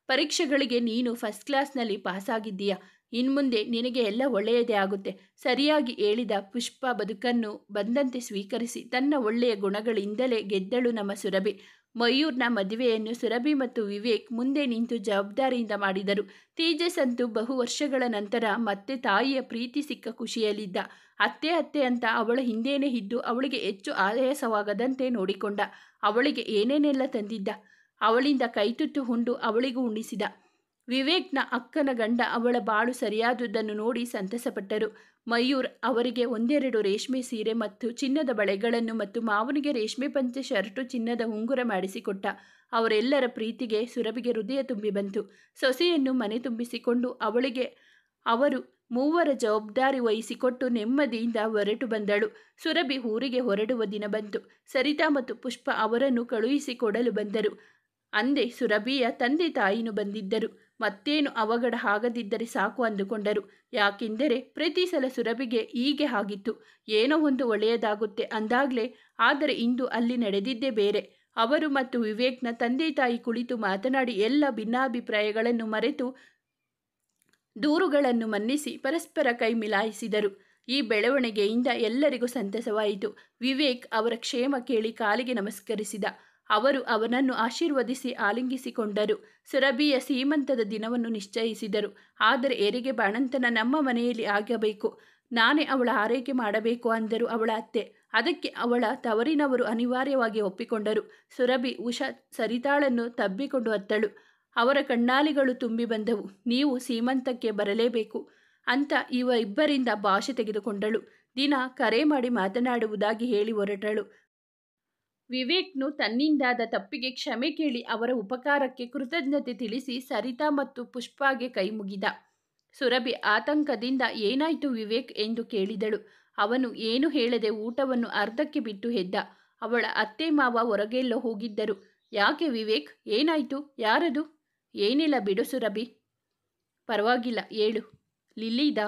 ಪರೀಕ್ಷೆಗಳಿಗೆ ನೀನು ಫಸ್ಟ್ ಕ್ಲಾಸ್ನಲ್ಲಿ ಪಾಸಾಗಿದ್ದೀಯ. ಇನ್ಮುಂದೆ ನಿನಗೆ ಎಲ್ಲ ಒಳ್ಳೆಯದೇ ಆಗುತ್ತೆ. ಸರಿಯಾಗಿ ಹೇಳಿದ ಪುಷ್ಪ ಬದುಕನ್ನು ಬಂದಂತೆ ಸ್ವೀಕರಿಸಿ ತನ್ನ ಒಳ್ಳೆಯ ಗುಣಗಳಿಂದಲೇ ಗೆದ್ದಳು ನಮ್ಮ ಸುರಭಿ. ಮಯೂರ್ನ ಮದುವೆಯನ್ನು ಸುರಭಿ ಮತ್ತು ವಿವೇಕ್ ಮುಂದೆ ನಿಂತು ಜವಾಬ್ದಾರಿಯಿಂದ ಮಾಡಿದರು. ತೇಜಸ್ ಅಂತೂ ಬಹು ವರ್ಷಗಳ ನಂತರ ಮತ್ತೆ ತಾಯಿಯ ಪ್ರೀತಿ ಸಿಕ್ಕ ಖುಷಿಯಲ್ಲಿದ್ದ. ಅತ್ತೆ ಅತ್ತೆ ಅಂತ ಅವಳ ಹಿಂದೇನೆ ಇದ್ದು ಅವಳಿಗೆ ಹೆಚ್ಚು ಆಯಾಸವಾಗದಂತೆ ನೋಡಿಕೊಂಡ. ಅವಳಿಗೆ ಏನೇನೆಲ್ಲ ತಂದಿದ್ದ. ಅವಳಿಂದ ಕೈತುತ್ತು ಉಂಡು ಅವಳಿಗೂ ಉಣಿಸಿದ. ವಿವೇಕ್ನ ಅಕ್ಕನ ಗಂಡ ಅವಳ ಬಾಳು ಸರಿಯಾದುದನ್ನು ನೋಡಿ ಸಂತಸಪಟ್ಟರು. ಮಯೂರ್ ಅವರಿಗೆ ಒಂದೆರಡು ರೇಷ್ಮೆ ಸೀರೆ ಮತ್ತು ಚಿನ್ನದ ಬಳೆಗಳನ್ನು ಮತ್ತು ಮಾವನಿಗೆ ರೇಷ್ಮೆ ಪಂಚೆ ಶರ್ಟು ಚಿನ್ನದ ಉಂಗುರ ಮಾಡಿಸಿಕೊಟ್ಟ. ಅವರೆಲ್ಲರ ಪ್ರೀತಿಗೆ ಸುರಭಿಗೆ ಹೃದಯ ತುಂಬಿ ಬಂತು. ಸೊಸೆಯನ್ನು ಮನೆ ತುಂಬಿಸಿಕೊಂಡು ಅವಳಿಗೆ ಅವರು ಮೂವರ ಜವಾಬ್ದಾರಿ ವಹಿಸಿಕೊಟ್ಟು ನೆಮ್ಮದಿಯಿಂದ ಹೊರಟು ಬಂದಳು. ಸುರಭಿ ಊರಿಗೆ ಹೊರಡುವ ದಿನ ಬಂತು. ಸರಿತಾ ಮತ್ತು ಪುಷ್ಪ ಅವರನ್ನು ಕಳುಹಿಸಿಕೊಡಲು ಬಂದರು. ಅಂದೇ ಸುರಭಿಯ ತಂದೆ ತಾಯಿನೂ ಬಂದಿದ್ದರು. ಮತ್ತೇನು ಅವಘಡ ಆಗದಿದ್ದರೆ ಸಾಕು ಅಂದುಕೊಂಡರು. ಯಾಕೆಂದರೆ ಪ್ರತಿ ಸಲ ಸುರಭಿಗೆ ಹೀಗೆ ಆಗಿತ್ತು. ಏನೋ ಒಂದು ಒಳ್ಳೆಯದಾಗುತ್ತೆ ಅಂದಾಗಲೇ. ಆದರೆ ಇಂದು ಅಲ್ಲಿ ನಡೆದಿದ್ದೇ ಬೇರೆ. ಅವರು ಮತ್ತು ವಿವೇಕ್ನ ತಂದೆ ತಾಯಿ ಕುಳಿತು ಮಾತನಾಡಿ ಎಲ್ಲ ಭಿನ್ನಾಭಿಪ್ರಾಯಗಳನ್ನು ಮರೆತು ದೂರುಗಳನ್ನು ಮನ್ನಿಸಿ ಪರಸ್ಪರ ಕೈ ಮಿಲಾಯಿಸಿದರು. ಈ ಬೆಳವಣಿಗೆಯಿಂದ ಎಲ್ಲರಿಗೂ ಸಂತಸವಾಯಿತು. ವಿವೇಕ್ ಅವರ ಕ್ಷೇಮ ಕೇಳಿ ಕಾಲಿಗೆ ನಮಸ್ಕರಿಸಿದ. ಅವರು ಅವನನ್ನು ಆಶೀರ್ವದಿಸಿ ಆಲಿಂಗಿಸಿಕೊಂಡರು. ಸುರಭಿಯ ಸೀಮಂತದ ದಿನವನ್ನು ನಿಶ್ಚಯಿಸಿದರು. ಆದರೆ ಹೆರಿಗೆ ಬಾಣಂತನ ನಮ್ಮ ಮನೆಯಲ್ಲಿ ಆಗಬೇಕು, ನಾನೇ ಅವಳ ಆರೈಕೆ ಮಾಡಬೇಕು ಅಂದರು ಅವಳ ಅತ್ತೆ. ಅದಕ್ಕೆ ಅವಳ ತವರಿನವರು ಅನಿವಾರ್ಯವಾಗಿ ಒಪ್ಪಿಕೊಂಡರು. ಸುರಭಿ ಉಷಾ ಸರಿತಾಳನ್ನು ತಬ್ಬಿಕೊಂಡು ಅತ್ತಳು. ಅವರ ಕಣ್ಣಾಲಿಗಳು ತುಂಬಿ ಬಂದವು. ನೀವು ಸೀಮಂತಕ್ಕೆ ಬರಲೇಬೇಕು ಅಂತ ಇಬ್ಬರಿಂದ ಭಾಷೆ ತೆಗೆದುಕೊಂಡಳು. ದಿನ ಕರೆ ಮಾಡಿ ಮಾತನಾಡುವುದಾಗಿ ಹೇಳಿ ಹೊರಟಳು. ವಿವೇಕ್ನು ತನ್ನಿಂದಾದ ತಪ್ಪಿಗೆ ಕ್ಷಮೆ ಕೇಳಿ ಅವರ ಉಪಕಾರಕ್ಕೆ ಕೃತಜ್ಞತೆ ತಿಳಿಸಿ ಸರಿತಾ ಮತ್ತು ಪುಷ್ಪಾಗೆ ಕೈ ಮುಗಿದ. ಸುರಭಿ ಆತಂಕದಿಂದ ಏನಾಯ್ತು ವಿವೇಕ್ ಎಂದು ಕೇಳಿದಳು. ಅವನು ಏನು ಹೇಳದೆ ಊಟವನ್ನು ಅರ್ಧಕ್ಕೆ ಬಿಟ್ಟು ಎದ್ದ. ಅವಳ ಅತ್ತೆ ಮಾವ ಹೊರಗೆಲ್ಲೋ ಹೋಗಿದ್ದರು. ಯಾಕೆ ವಿವೇಕ್, ಏನಾಯ್ತು? ಯಾರದು? ಏನಿಲ್ಲ ಬಿಡು ಸುರಭಿ. ಪರವಾಗಿಲ್ಲ ಹೇಳು. ಲಿಲ್ಲಿದಾ?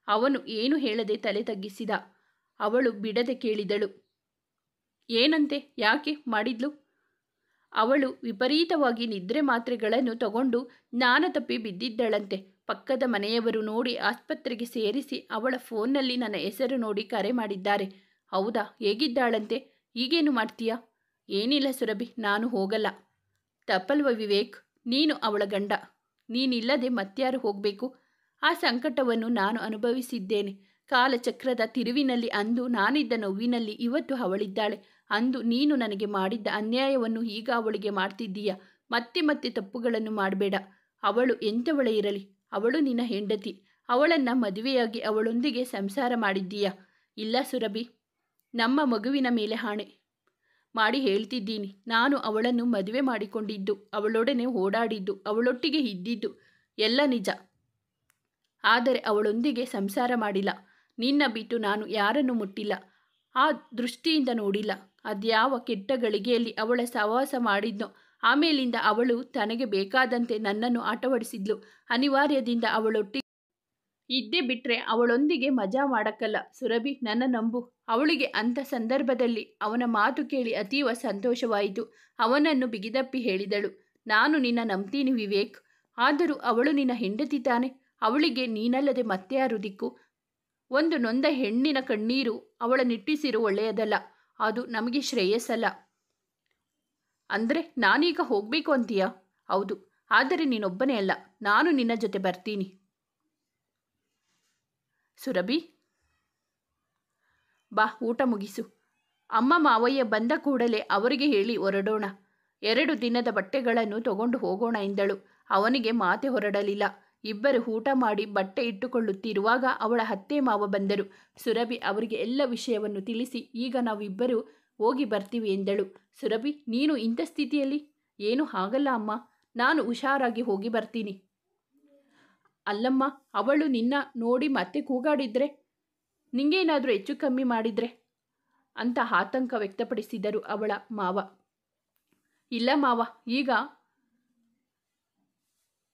ಅವನು ಏನು ಹೇಳದೆ ತಲೆ ತಗ್ಗಿಸಿದ. ಅವಳು ಬಿಡದೆ ಕೇಳಿದಳು. ಏನಂತೆ? ಯಾಕೆ ಮಾಡಿದ್ಲು? ಅವಳು ವಿಪರೀತವಾಗಿ ನಿದ್ರೆ ಮಾತ್ರೆಗಳನ್ನು ತಗೊಂಡು ಜ್ಞಾನ ತಪ್ಪಿ ಬಿದ್ದಿದ್ದಳಂತೆ. ಪಕ್ಕದ ಮನೆಯವರು ನೋಡಿ ಆಸ್ಪತ್ರೆಗೆ ಸೇರಿಸಿ ಅವಳ ಫೋನ್ನಲ್ಲಿ ನನ್ನ ಹೆಸರು ನೋಡಿ ಕರೆ ಮಾಡಿದ್ದಾರೆ. ಹೌದಾ? ಹೇಗಿದ್ದಾಳಂತೆ? ಈಗೇನು ಮಾಡ್ತೀಯಾ? ಏನಿಲ್ಲ ಸುರಭಿ, ನಾನು ಹೋಗಲ್ಲ. ತಪ್ಪಲ್ವ ವಿವೇಕ್, ನೀನು ಅವಳ ಗಂಡ. ನೀನಿಲ್ಲದೆ ಮತ್ಯಾರು ಹೋಗಬೇಕು? ಆ ಸಂಕಟವನ್ನು ನಾನು ಅನುಭವಿಸಿದ್ದೇನೆ. ಕಾಲಚಕ್ರದ ತಿರುವಿನಲ್ಲಿ ಅಂದು ನಾನಿದ್ದ ನೋವಿನಲ್ಲಿ ಇವತ್ತು ಅವಳಿದ್ದಾಳೆ. ಅಂದು ನೀನು ನನಗೆ ಮಾಡಿದ್ದ ಅನ್ಯಾಯವನ್ನು ಈಗ ಅವಳಿಗೆ ಮಾಡ್ತಿದ್ದೀಯ. ಮತ್ತೆ ಮತ್ತೆ ತಪ್ಪುಗಳನ್ನು ಮಾಡಬೇಡ. ಅವಳು ಎಂಥವಳೇ ಇರಲಿ, ಅವಳು ನಿನ್ನ ಹೆಂಡತಿ. ಅವಳನ್ನು ಮದುವೆಯಾಗಿ ಅವಳೊಂದಿಗೆ ಸಂಸಾರ ಮಾಡಿದ್ದೀಯಾ? ಇಲ್ಲ ಸುರಭಿ, ನಮ್ಮ ಮಗುವಿನ ಮೇಲೆ ಹಾಣೆ ಮಾಡಿ ಹೇಳ್ತಿದ್ದೀನಿ. ನಾನು ಅವಳನ್ನು ಮದುವೆ ಮಾಡಿಕೊಂಡಿದ್ದು, ಅವಳೊಡನೆ ಓಡಾಡಿದ್ದು, ಅವಳೊಟ್ಟಿಗೆ ಇದ್ದಿದ್ದು ಎಲ್ಲ ನಿಜ. ಆದರೆ ಅವಳೊಂದಿಗೆ ಸಂಸಾರ ಮಾಡಿಲ್ಲ. ನಿನ್ನ ಬಿಟ್ಟು ನಾನು ಯಾರನ್ನು ಮುಟ್ಟಿಲ್ಲ. ಆ ದೃಷ್ಟಿಯಿಂದ ನೋಡಿಲ್ಲ. ಅದ್ಯಾವ ಕೆಟ್ಟ ಗಳಿಗೆಯಲ್ಲಿ ಅವಳ ಸಹವಾಸ ಮಾಡಿದ್ನೋ. ಆಮೇಲಿಂದ ಅವಳು ತನಗೆ ಬೇಕಾದಂತೆ ನನ್ನನ್ನು ಆಟವಡಿಸಿದ್ಲು. ಅನಿವಾರ್ಯದಿಂದ ಅವಳೊಟ್ಟಿಗೆ ಇದ್ದೇ ಬಿಟ್ಟರೆ ಅವಳೊಂದಿಗೆ ಮಜಾ ಮಾಡಕ್ಕಲ್ಲ. ಸುರಭಿ, ನನ್ನ ನಂಬು. ಅವಳಿಗೆ ಅಂಥ ಸಂದರ್ಭದಲ್ಲಿ ಅವನ ಮಾತು ಕೇಳಿ ಅತೀವ ಸಂತೋಷವಾಯಿತು. ಅವನನ್ನು ಬಿಗಿದಪ್ಪಿ ಹೇಳಿದಳು. ನಾನು ನಿನ್ನ ನಂಬ್ತೀನಿ ವಿವೇಕ್. ಆದರೂ ಅವಳು ನಿನ್ನ ಹೆಂಡತಿ ತಾನೆ. ಅವಳಿಗೆ ನೀನಲ್ಲದೆ ಮತ್ಯಾರು ದಿಕ್ಕು? ಒಂದು ನೊಂದ ಹೆಣ್ಣಿನ ಕಣ್ಣೀರು ಅವಳ ನಿಟ್ಟಿಸಿರು ಒಳ್ಳೆಯದಲ್ಲ. ಅದು ನಮಗೆ ಶ್ರೇಯಸ್ಸಲ್ಲ. ಅಂದರೆ ನಾನೀಗ ಹೋಗಬೇಕು ಅಂತೀಯಾ? ಹೌದು. ಆದರೆ ನೀನೊಬ್ಬನೇ ಅಲ್ಲ, ನಾನು ನಿನ್ನ ಜೊತೆ ಬರ್ತೀನಿ. ಸುರಭಿ, ಬಾ, ಊಟ ಮುಗಿಸು. ಅಮ್ಮ ಮಾವಯ್ಯ ಬಂದ ಕೂಡಲೇ ಅವರಿಗೆ ಹೇಳಿ ಹೊರಡೋಣ. 2 ದಿನದ ಬಟ್ಟೆಗಳನ್ನು ತಗೊಂಡು ಹೋಗೋಣ ಎಂದಳು. ಅವನಿಗೆ ಮಾತೆ ಹೊರಡಲಿಲ್ಲ. ಇಬ್ಬರು ಊಟ ಮಾಡಿ ಬಟ್ಟೆ ಇಟ್ಟುಕೊಳ್ಳುತ್ತಿರುವಾಗ ಅವಳ ಅತ್ತೆ ಮಾವ ಬಂದರು. ಸುರಭಿ ಅವರಿಗೆ ಎಲ್ಲ ವಿಷಯವನ್ನು ತಿಳಿಸಿ, ಈಗ ನಾವಿಬ್ಬರು ಹೋಗಿ ಬರ್ತೀವಿ ಎಂದಳು. ಸುರಭಿ, ನೀನು ಇಂಥ ಸ್ಥಿತಿಯಲ್ಲಿ? ಏನೂ ಆಗಲ್ಲ ಅಮ್ಮ, ನಾನು ಹುಷಾರಾಗಿ ಹೋಗಿ ಬರ್ತೀನಿ. ಅಲ್ಲಮ್ಮ, ಅವಳು ನಿನ್ನ ನೋಡಿ ಮತ್ತೆ ಕೂಗಾಡಿದ್ರೆ, ನಿಂಗೇನಾದರೂ ಹೆಚ್ಚು ಕಮ್ಮಿ ಮಾಡಿದ್ರೆ ಅಂತ ಆತಂಕ ವ್ಯಕ್ತಪಡಿಸಿದರು ಅವಳ ಮಾವ. ಇಲ್ಲ ಮಾವ, ಈಗ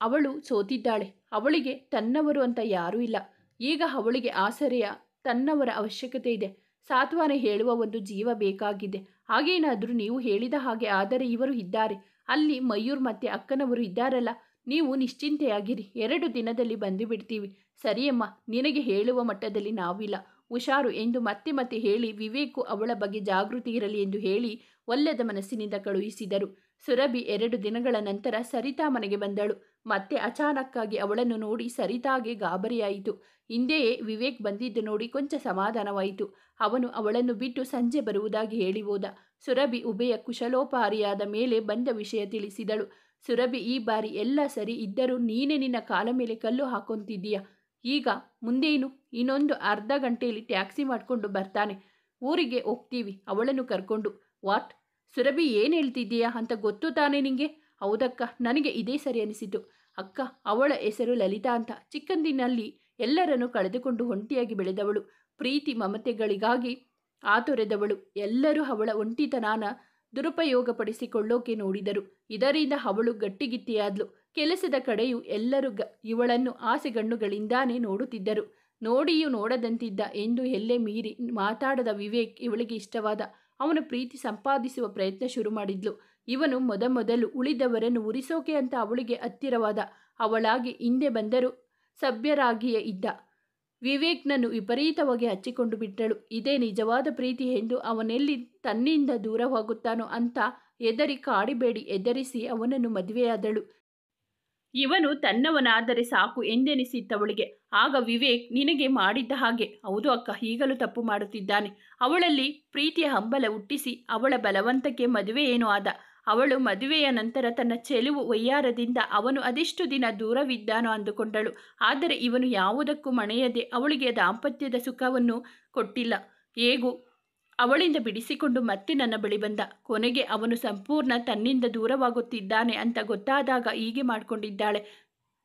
ಅವಳು ಸೋತಿದ್ದಾಳೆ. ಅವಳಿಗೆ ತನ್ನವರು ಅಂತ ಯಾರೂ ಇಲ್ಲ. ಈಗ ಅವಳಿಗೆ ಆಸರೆಯ ತನ್ನವರ ಅವಶ್ಯಕತೆ ಇದೆ. ಸಾತ್ವನ ಹೇಳುವ ಒಂದು ಜೀವ ಬೇಕಾಗಿದೆ. ಹಾಗೇನಾದರೂ ನೀವು ಹೇಳಿದ ಹಾಗೆ ಆದರೆ ಇವರು ಇದ್ದಾರೆ. ಅಲ್ಲಿ ಮಯೂರ್ ಮತ್ತೆ ಅಕ್ಕನವರು ಇದ್ದಾರಲ್ಲ. ನೀವು ನಿಶ್ಚಿಂತೆಯಾಗಿರಿ. 2 ದಿನದಲ್ಲಿ ಬಂದು ಬಿಡ್ತೀವಿ. ಸರಿಯಮ್ಮ, ನಿನಗೆ ಹೇಳುವ ಮಟ್ಟದಲ್ಲಿ ನಾವಿಲ್ಲ. ಹುಷಾರು ಎಂದು ಮತ್ತೆ ಮತ್ತೆ ಹೇಳಿ ವಿವೇಕು ಅವಳ ಬಗ್ಗೆ ಜಾಗೃತಿ ಇರಲಿ ಎಂದು ಹೇಳಿ ಒಲ್ಲದ ಮನಸ್ಸಿನಿಂದ ಕಳುಹಿಸಿದರು. ಸುರಭಿ 2 ದಿನಗಳ ನಂತರ ಸರಿತಾ ಮನೆಗೆ ಬಂದಳು. ಮತ್ತೆ ಅಚಾನಕ್ಕಾಗಿ ಅವಳನ್ನು ನೋಡಿ ಸರಿತಾಗೆ ಗಾಬರಿಯಾಯಿತು. ಹಿಂದೆಯೇ ವಿವೇಕ್ ಬಂದಿದ್ದು ನೋಡಿ ಕೊಂಚ ಸಮಾಧಾನವಾಯಿತು. ಅವನು ಅವಳನ್ನು ಬಿಟ್ಟು ಸಂಜೆ ಬರುವುದಾಗಿ ಹೇಳಿ ಹೋದ. ಸುರಭಿ ಉಭಯ ಕುಶಲೋಪಾರಿಯಾದ ಮೇಲೆ ಬಂದ ವಿಷಯ ತಿಳಿಸಿದಳು. ಸುರಭಿ, ಈ ಬಾರಿ ಎಲ್ಲ ಸರಿ ಇದ್ದರೂ ನೀನೇ ನಿನ್ನ ಕಾಲ ಮೇಲೆ ಕಲ್ಲು ಹಾಕೊಂತಿದ್ದೀಯ. ಈಗ ಮುಂದೇನು? ಇನ್ನೊಂದು ಅರ್ಧ ಗಂಟೆಯಲ್ಲಿ ಟ್ಯಾಕ್ಸಿ ಮಾಡಿಕೊಂಡು ಬರ್ತಾನೆ. ಊರಿಗೆ ಹೋಗ್ತೀವಿ ಅವಳನ್ನು ಕರ್ಕೊಂಡು. ವಾಟ್? ಸುರಭಿ, ಏನು ಹೇಳ್ತಿದ್ದೀಯಾ ಅಂತ ಗೊತ್ತು ತಾನೇ ನಿಂಗೆ? ಹೌದಕ್ಕ, ನನಗೆ ಇದೇ ಸರಿ ಅನಿಸಿತು. ಅಕ್ಕ, ಅವಳ ಹೆಸರು ಲಲಿತಾ ಅಂತ. ಚಿಕ್ಕಂದಿನಲ್ಲಿ ಎಲ್ಲರನ್ನು ಕಳೆದುಕೊಂಡು ಒಂಟಿಯಾಗಿ ಬೆಳೆದವಳು. ಪ್ರೀತಿ ಮಮತೆಗಳಿಗಾಗಿ ಆತೊರೆದವಳು. ಎಲ್ಲರೂ ಅವಳ ಒಂಟಿತನಾನ ದುರುಪಯೋಗಪಡಿಸಿಕೊಳ್ಳೋಕೆ ನೋಡಿದರು. ಇದರಿಂದ ಅವಳು ಗಟ್ಟಿಗಿಟ್ಟಿಯಾದ್ಲು. ಕೆಲಸದ ಕಡೆಯೂ ಎಲ್ಲರೂ ಇವಳನ್ನು ಆಸೆಗಣ್ಣುಗಳಿಂದಾನೇ ನೋಡುತ್ತಿದ್ದರು. ನೋಡಿಯೂ ನೋಡದಂತಿದ್ದ ಎಂದು ಎಲ್ಲೇ ಮೀರಿ ಮಾತಾಡದ ವಿವೇಕ್ ಇವಳಿಗೆ ಇಷ್ಟವಾದ. ಅವನ ಪ್ರೀತಿ ಸಂಪಾದಿಸುವ ಪ್ರಯತ್ನ ಶುರು ಮಾಡಿದ್ಲು. ಇವನು ಮೊದಮೊದಲು ಉಳಿದವರನ್ನು ಉರಿಸೋಕೆ ಅಂತ ಅವಳಿಗೆ ಹತ್ತಿರವಾದ. ಅವಳಾಗಿ ಹಿಂದೆ ಬಂದರೂ ಸಭ್ಯರಾಗಿಯೇ ಇದ್ದ. ವಿವೇಕ್ನನ್ನು ವಿಪರೀತವಾಗಿ ಹಚ್ಚಿಕೊಂಡು ಬಿಟ್ಟಳು. ಇದೇ ನಿಜವಾದ ಪ್ರೀತಿ ಎಂದು ಅವನೆಲ್ಲಿ ತನ್ನಿಂದ ದೂರವಾಗುತ್ತಾನೋ ಅಂತ ಹೆದರಿ ಕಾಡಿಬೇಡಿ ಎದರಿಸಿ ಅವನನ್ನು ಮದುವೆಯಾದಳು. ಇವನು ತನ್ನವನಾದರೆ ಸಾಕು ಎಂದೆನಿಸಿತ್ತವಳಿಗೆ. ಆಗ ವಿವೇಕ್ ನಿನಗೆ ಮಾಡಿದ್ದ ಹಾಗೆ. ಹೌದು ಅಕ್ಕ, ಈಗಲೂ ತಪ್ಪು ಮಾಡುತ್ತಿದ್ದಾನೆ. ಅವಳಲ್ಲಿ ಪ್ರೀತಿಯ ಹಂಬಲ ಹುಟ್ಟಿಸಿ ಅವಳ ಬಲವಂತಕ್ಕೆ ಮದುವೆ ಏನೋ ಆದ. ಅವಳು ಮದುವೆಯ ನಂತರ ತನ್ನ ಚೆಲುವು ವಯ್ಯಾರದಿಂದ ಅವನು ಅದೆಷ್ಟು ದಿನ ದೂರವಿದ್ದಾನೋ ಅಂದುಕೊಂಡಳು. ಆದರೆ ಇವನು ಯಾವುದಕ್ಕೂ ಮಣೆಯದೆ ಅವಳಿಗೆ ದಾಂಪತ್ಯದ ಸುಖವನ್ನು ಕೊಟ್ಟಿಲ್ಲ. ಹೇಗೂ ಅವಳಿಂದ ಬಿಡಿಸಿಕೊಂಡು ಮತ್ತೆ ನನ್ನ ಬಳಿ ಬಂದ. ಕೊನೆಗೆ ಅವನು ಸಂಪೂರ್ಣ ತನ್ನಿಂದ ದೂರವಾಗುತ್ತಿದ್ದಾನೆ ಅಂತ ಗೊತ್ತಾದಾಗ ಹೀಗೆ ಮಾಡಿಕೊಂಡಿದ್ದಾಳೆ.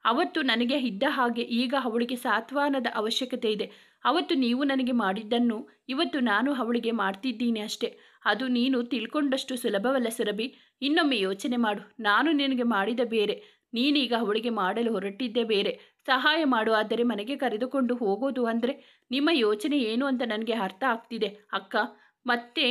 ಅವತ್ತು ನನಗೆ ಇದ್ದ ಹಾಗೆ ಈಗ ಅವಳಿಗೆ ಸಾಂತ್ವನದ ಅವಶ್ಯಕತೆ ಇದೆ. ಅವತ್ತು ನೀವು ನನಗೆ ಮಾಡಿದ್ದನ್ನು ಇವತ್ತು ನಾನು ಅವಳಿಗೆ ಮಾಡ್ತಿದ್ದೀನಿ ಅಷ್ಟೇ. ಅದು ನೀನು ತಿಳ್ಕೊಂಡಷ್ಟು ಸುಲಭವಲ್ಲ ಸುರಭಿ. ಇನ್ನೊಮ್ಮೆ ಯೋಚನೆ ಮಾಡು. ನಾನು ನಿನಗೆ ಮಾಡಿದ ಬೇರೆ, ನೀನೀಗ ಅವಳಿಗೆ ಮಾಡಲು ಹೊರಟಿದ್ದೇ ಬೇರೆ. ಸಹಾಯ ಮಾಡು, ಆದರೆ ಮನೆಗೆ ಕರೆದುಕೊಂಡು ಹೋಗೋದು ಅಂದರೆ ನಿಮ್ಮ ಯೋಚನೆ ಏನು ಅಂತ ನನಗೆ ಅರ್ಥ ಆಗ್ತಿದೆ ಅಕ್ಕ. ಮತ್ತೆ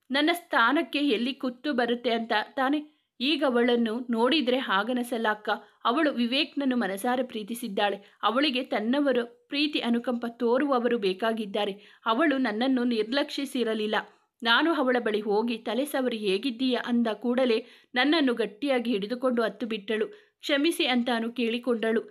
ನನ್ನ ಸ್ಥಾನಕ್ಕೆ ಎಲ್ಲಿ ಕುತ್ತು ಬರುತ್ತೆ ಅಂತ ತಾನೆ. ಈಗ ಅವಳನ್ನು ನೋಡಿದರೆ ಹಾಗನಸಲ್ಲ ಅಕ್ಕ. ಅವಳು ವಿವೇಕ್ನನ್ನು ಮನಸಾರೆ ಪ್ರೀತಿಸಿದ್ದಾಳೆ. ಅವಳಿಗೆ ತನ್ನವರು ಪ್ರೀತಿ ಅನುಕಂಪ ತೋರುವವರು ಬೇಕಾಗಿದ್ದಾರೆ. ಅವಳು ನನ್ನನ್ನು ನಿರ್ಲಕ್ಷಿಸಿರಲಿಲ್ಲ. ನಾನು ಅವಳ ಬಳಿ ಹೋಗಿ ತಲೆ ಸವರಿ ಹೇಗಿದ್ದೀಯಾ ಅಂದ ಕೂಡಲೇ ನನ್ನನ್ನು ಗಟ್ಟಿಯಾಗಿ ಹಿಡಿದುಕೊಂಡು ಹತ್ತು ಬಿಟ್ಟಳು. ಕ್ಷಮಿಸಿ ಅಂತಾನು ಕೇಳಿಕೊಂಡಳು.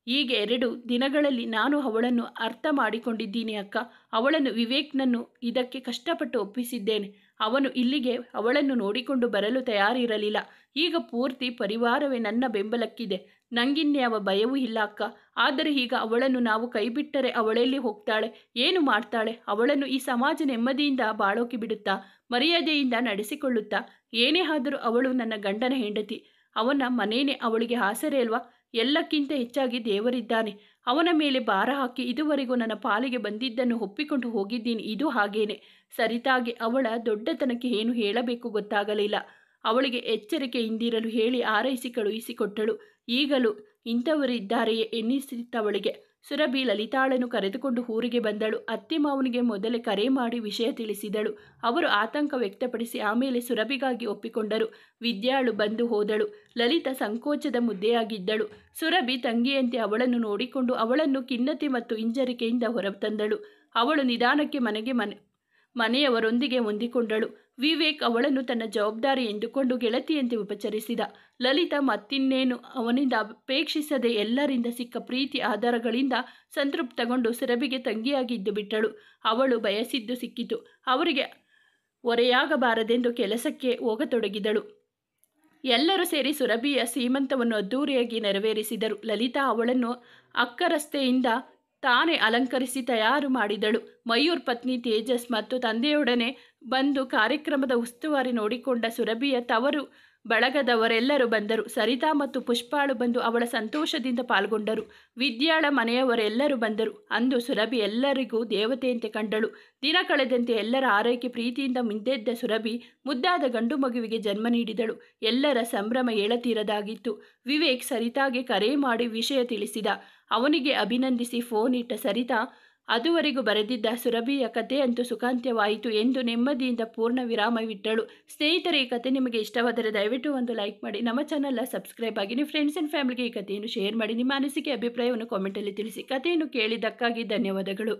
ಹೀಗೆ 2 ದಿನಗಳಲ್ಲಿ ನಾನು ಅವಳನ್ನು ಅರ್ಥ ಮಾಡಿಕೊಂಡಿದ್ದೀನಿ ಅಕ್ಕ. ಅವಳನ್ನು ವಿವೇಕ್ನನ್ನು ಇದಕ್ಕೆ ಕಷ್ಟಪಟ್ಟು ಒಪ್ಪಿಸಿದ್ದೇನೆ. ಅವನು ಇಲ್ಲಿಗೆ ಅವಳನ್ನು ನೋಡಿಕೊಂಡು ಬರಲು ತಯಾರಿರಲಿಲ್ಲ. ಈಗ ಪೂರ್ತಿ ಪರಿವಾರವೇ ನನ್ನ ಬೆಂಬಲಕ್ಕಿದೆ. ನಂಗಿನ್ಯಾವ ಭಯವೂ ಇಲ್ಲ ಅಕ್ಕ. ಆದರೆ ಈಗ ಅವಳನ್ನು ನಾವು ಕೈಬಿಟ್ಟರೆ ಅವಳೆಲ್ಲಿ ಹೋಗ್ತಾಳೆ, ಏನು ಮಾಡ್ತಾಳೆ? ಅವಳನ್ನು ಈ ಸಮಾಜ ನೆಮ್ಮದಿಯಿಂದ ಬಾಳೋಕೆ ಬಿಡುತ್ತಾ, ಮರ್ಯಾದೆಯಿಂದ ನಡೆಸಿಕೊಳ್ಳುತ್ತಾ? ಏನೇ ಆದರೂ ಅವಳು ನನ್ನ ಗಂಡನ ಹೆಂಡತಿ. ಅವನ ಮನೇನೆ ಅವಳಿಗೆ ಆಸರೆ ಅಲ್ವಾ? ಎಲ್ಲಕ್ಕಿಂತ ಹೆಚ್ಚಾಗಿ ದೇವರಿದ್ದಾನೆ. ಅವನ ಮೇಲೆ ಭಾರ ಹಾಕಿ ಇದುವರೆಗೂ ನನ್ನ ಪಾಲಿಗೆ ಬಂದಿದ್ದನ್ನು ಒಪ್ಪಿಕೊಂಡು ಹೋಗಿದ್ದೀನಿ. ಇದು ಹಾಗೇನೆ. ಸರಿತಾಗಿ ಅವಳ ದೊಡ್ಡತನಕ್ಕೆ ಏನು ಹೇಳಬೇಕು ಗೊತ್ತಾಗಲಿಲ್ಲ. ಅವಳಿಗೆ ಎಚ್ಚರಿಕೆಯಿಂದಿರಲು ಹೇಳಿ ಆರೈಸಿ ಕಳುಹಿಸಿಕೊಟ್ಟಳು. ಈಗಲೂ ಇಂಥವರಿದ್ದಾರೆಯೇ ಎನ್ನಿಸಿತ್ತವಳಿಗೆ. ಸುರಭಿ ಲಲಿತಾಳನ್ನು ಕರೆದುಕೊಂಡು ಊರಿಗೆ ಬಂದಳು. ಅತ್ತೆ ಮಾವನಿಗೆ ಮೊದಲೇ ಕರೆ ಮಾಡಿ ವಿಷಯ ತಿಳಿಸಿದಳು. ಅವರು ಆತಂಕ ವ್ಯಕ್ತಪಡಿಸಿ ಆಮೇಲೆ ಸುರಭಿಗಾಗಿ ಒಪ್ಪಿಕೊಂಡರು. ವಿದ್ಯಾಳು ಬಂದು ಹೋದಳು. ಲಲಿತಾ ಸಂಕೋಚದ ಮುದ್ದೆಯಾಗಿದ್ದಳು. ಸುರಭಿ ತಂಗಿಯಂತೆ ಅವಳನ್ನು ನೋಡಿಕೊಂಡು ಅವಳನ್ನು ಖಿನ್ನತೆ ಮತ್ತು ಹಿಂಜರಿಕೆಯಿಂದ ಹೊರತಂದಳು. ಅವಳು ನಿಧಾನಕ್ಕೆ ಮನೆಯವರೊಂದಿಗೆ ಹೊಂದಿಕೊಂಡಳು. ವಿವೇಕ್ ಅವಳನ್ನು ತನ್ನ ಜವಾಬ್ದಾರಿ ಎಂದುಕೊಂಡು ಗೆಳತಿಯಂತೆ ಉಪಚರಿಸಿದ. ಲಲಿತಾ ಮತ್ತಿನ್ನೇನು ಅವನಿಂದ ಅಪೇಕ್ಷಿಸದೆ ಎಲ್ಲರಿಂದ ಸಿಕ್ಕ ಪ್ರೀತಿ ಆಧಾರಗಳಿಂದ ಸಂತೃಪ್ತಗೊಂಡು ಸುರಭಿಗೆ ತಂಗಿಯಾಗಿದ್ದು ಬಿಟ್ಟಳು. ಅವಳು ಬಯಸಿದ್ದು ಸಿಕ್ಕಿತು. ಅವರಿಗೆ ಹೊರೆಯಾಗಬಾರದೆಂದು ಕೆಲಸಕ್ಕೆ ಹೋಗತೊಡಗಿದಳು. ಎಲ್ಲರೂ ಸೇರಿ ಸುರಭಿಯ ಸೀಮಂತವನ್ನು ಅದ್ದೂರಿಯಾಗಿ ನೆರವೇರಿಸಿದರು. ಲಲಿತಾ ಅವಳನ್ನು ಅಕ್ಕರಸ್ತೆಯಿಂದ ತಾನೇ ಅಲಂಕರಿಸಿ ತಯಾರು ಮಾಡಿದಳು. ಮಯೂರ್ ಪತ್ನಿ ತೇಜಸ್ ಮತ್ತು ತಂದೆಯೊಡನೆ ಬಂದು ಕಾರ್ಯಕ್ರಮದ ಉಸ್ತುವಾರಿ ನೋಡಿಕೊಂಡ ಸುರಭಿಯ ತವರು ಬಳಗದವರೆಲ್ಲರೂ ಬಂದರು. ಸರಿತಾ ಮತ್ತು ಪುಷ್ಪಾಳು ಬಂದು ಅವಳ ಸಂತೋಷದಿಂದ ಪಾಲ್ಗೊಂಡರು. ವಿದ್ಯಾಳ ಮನೆಯವರೆಲ್ಲರೂ ಬಂದರು. ಅಂದು ಸುರಭಿ ಎಲ್ಲರಿಗೂ ದೇವತೆಯಂತೆ ಕಂಡಳು. ದಿನ ಕಳೆದಂತೆ ಎಲ್ಲರ ಆರೈಕೆ ಪ್ರೀತಿಯಿಂದ ಮಿಂದೆದ್ದ ಸುರಭಿ ಮುದ್ದಾದ ಗಂಡು ಮಗುವಿಗೆ ಜನ್ಮ ನೀಡಿದಳು. ಎಲ್ಲರ ಸಂಭ್ರಮ ಏಳತೀರದಾಗಿತ್ತು. ವಿವೇಕ್ ಸರಿತಾಗೆ ಕರೆ ಮಾಡಿ ವಿಷಯ ತಿಳಿಸಿದ. ಅವನಿಗೆ ಅಭಿನಂದಿಸಿ ಫೋನ್ ಇಟ್ಟ ಸರಿತಾ ಅದುವರೆಗೂ ಬರೆದಿದ್ದ ಸುರಭಿಯ ಕಥೆಯಂತೂ ಸುಖಾಂತ್ಯವಾಯಿತು ಎಂದು ನೆಮ್ಮದಿಯಿಂದ ಪೂರ್ಣ ವಿರಾಮವಿಟ್ಟಳು. ಸ್ನೇಹಿತರೆ, ಈ ಕಥೆ ನಿಮಗೆ ಇಷ್ಟವಾದರೆ ದಯವಿಟ್ಟು ಒಂದು ಲೈಕ್ ಮಾಡಿ, ನಮ್ಮ ಚಾನಲ್ನ ಸಬ್ಸ್ಕ್ರೈಬ್ ಆಗಿ, ನಿಮ್ಮ ಫ್ರೆಂಡ್ಸ್ ಆ್ಯಂಡ್ ಫ್ಯಾಮಿಲಿಗೆ ಈ ಕಥೆಯನ್ನು ಶೇರ್ ಮಾಡಿ, ನಿಮ್ಮ ಅನಿಸಿಕೆ ಅಭಿಪ್ರಾಯವನ್ನು ಕಾಮೆಂಟಲ್ಲಿ ತಿಳಿಸಿ. ಕಥೆಯನ್ನು ಕೇಳಿದ್ದಕ್ಕಾಗಿ ಧನ್ಯವಾದಗಳು.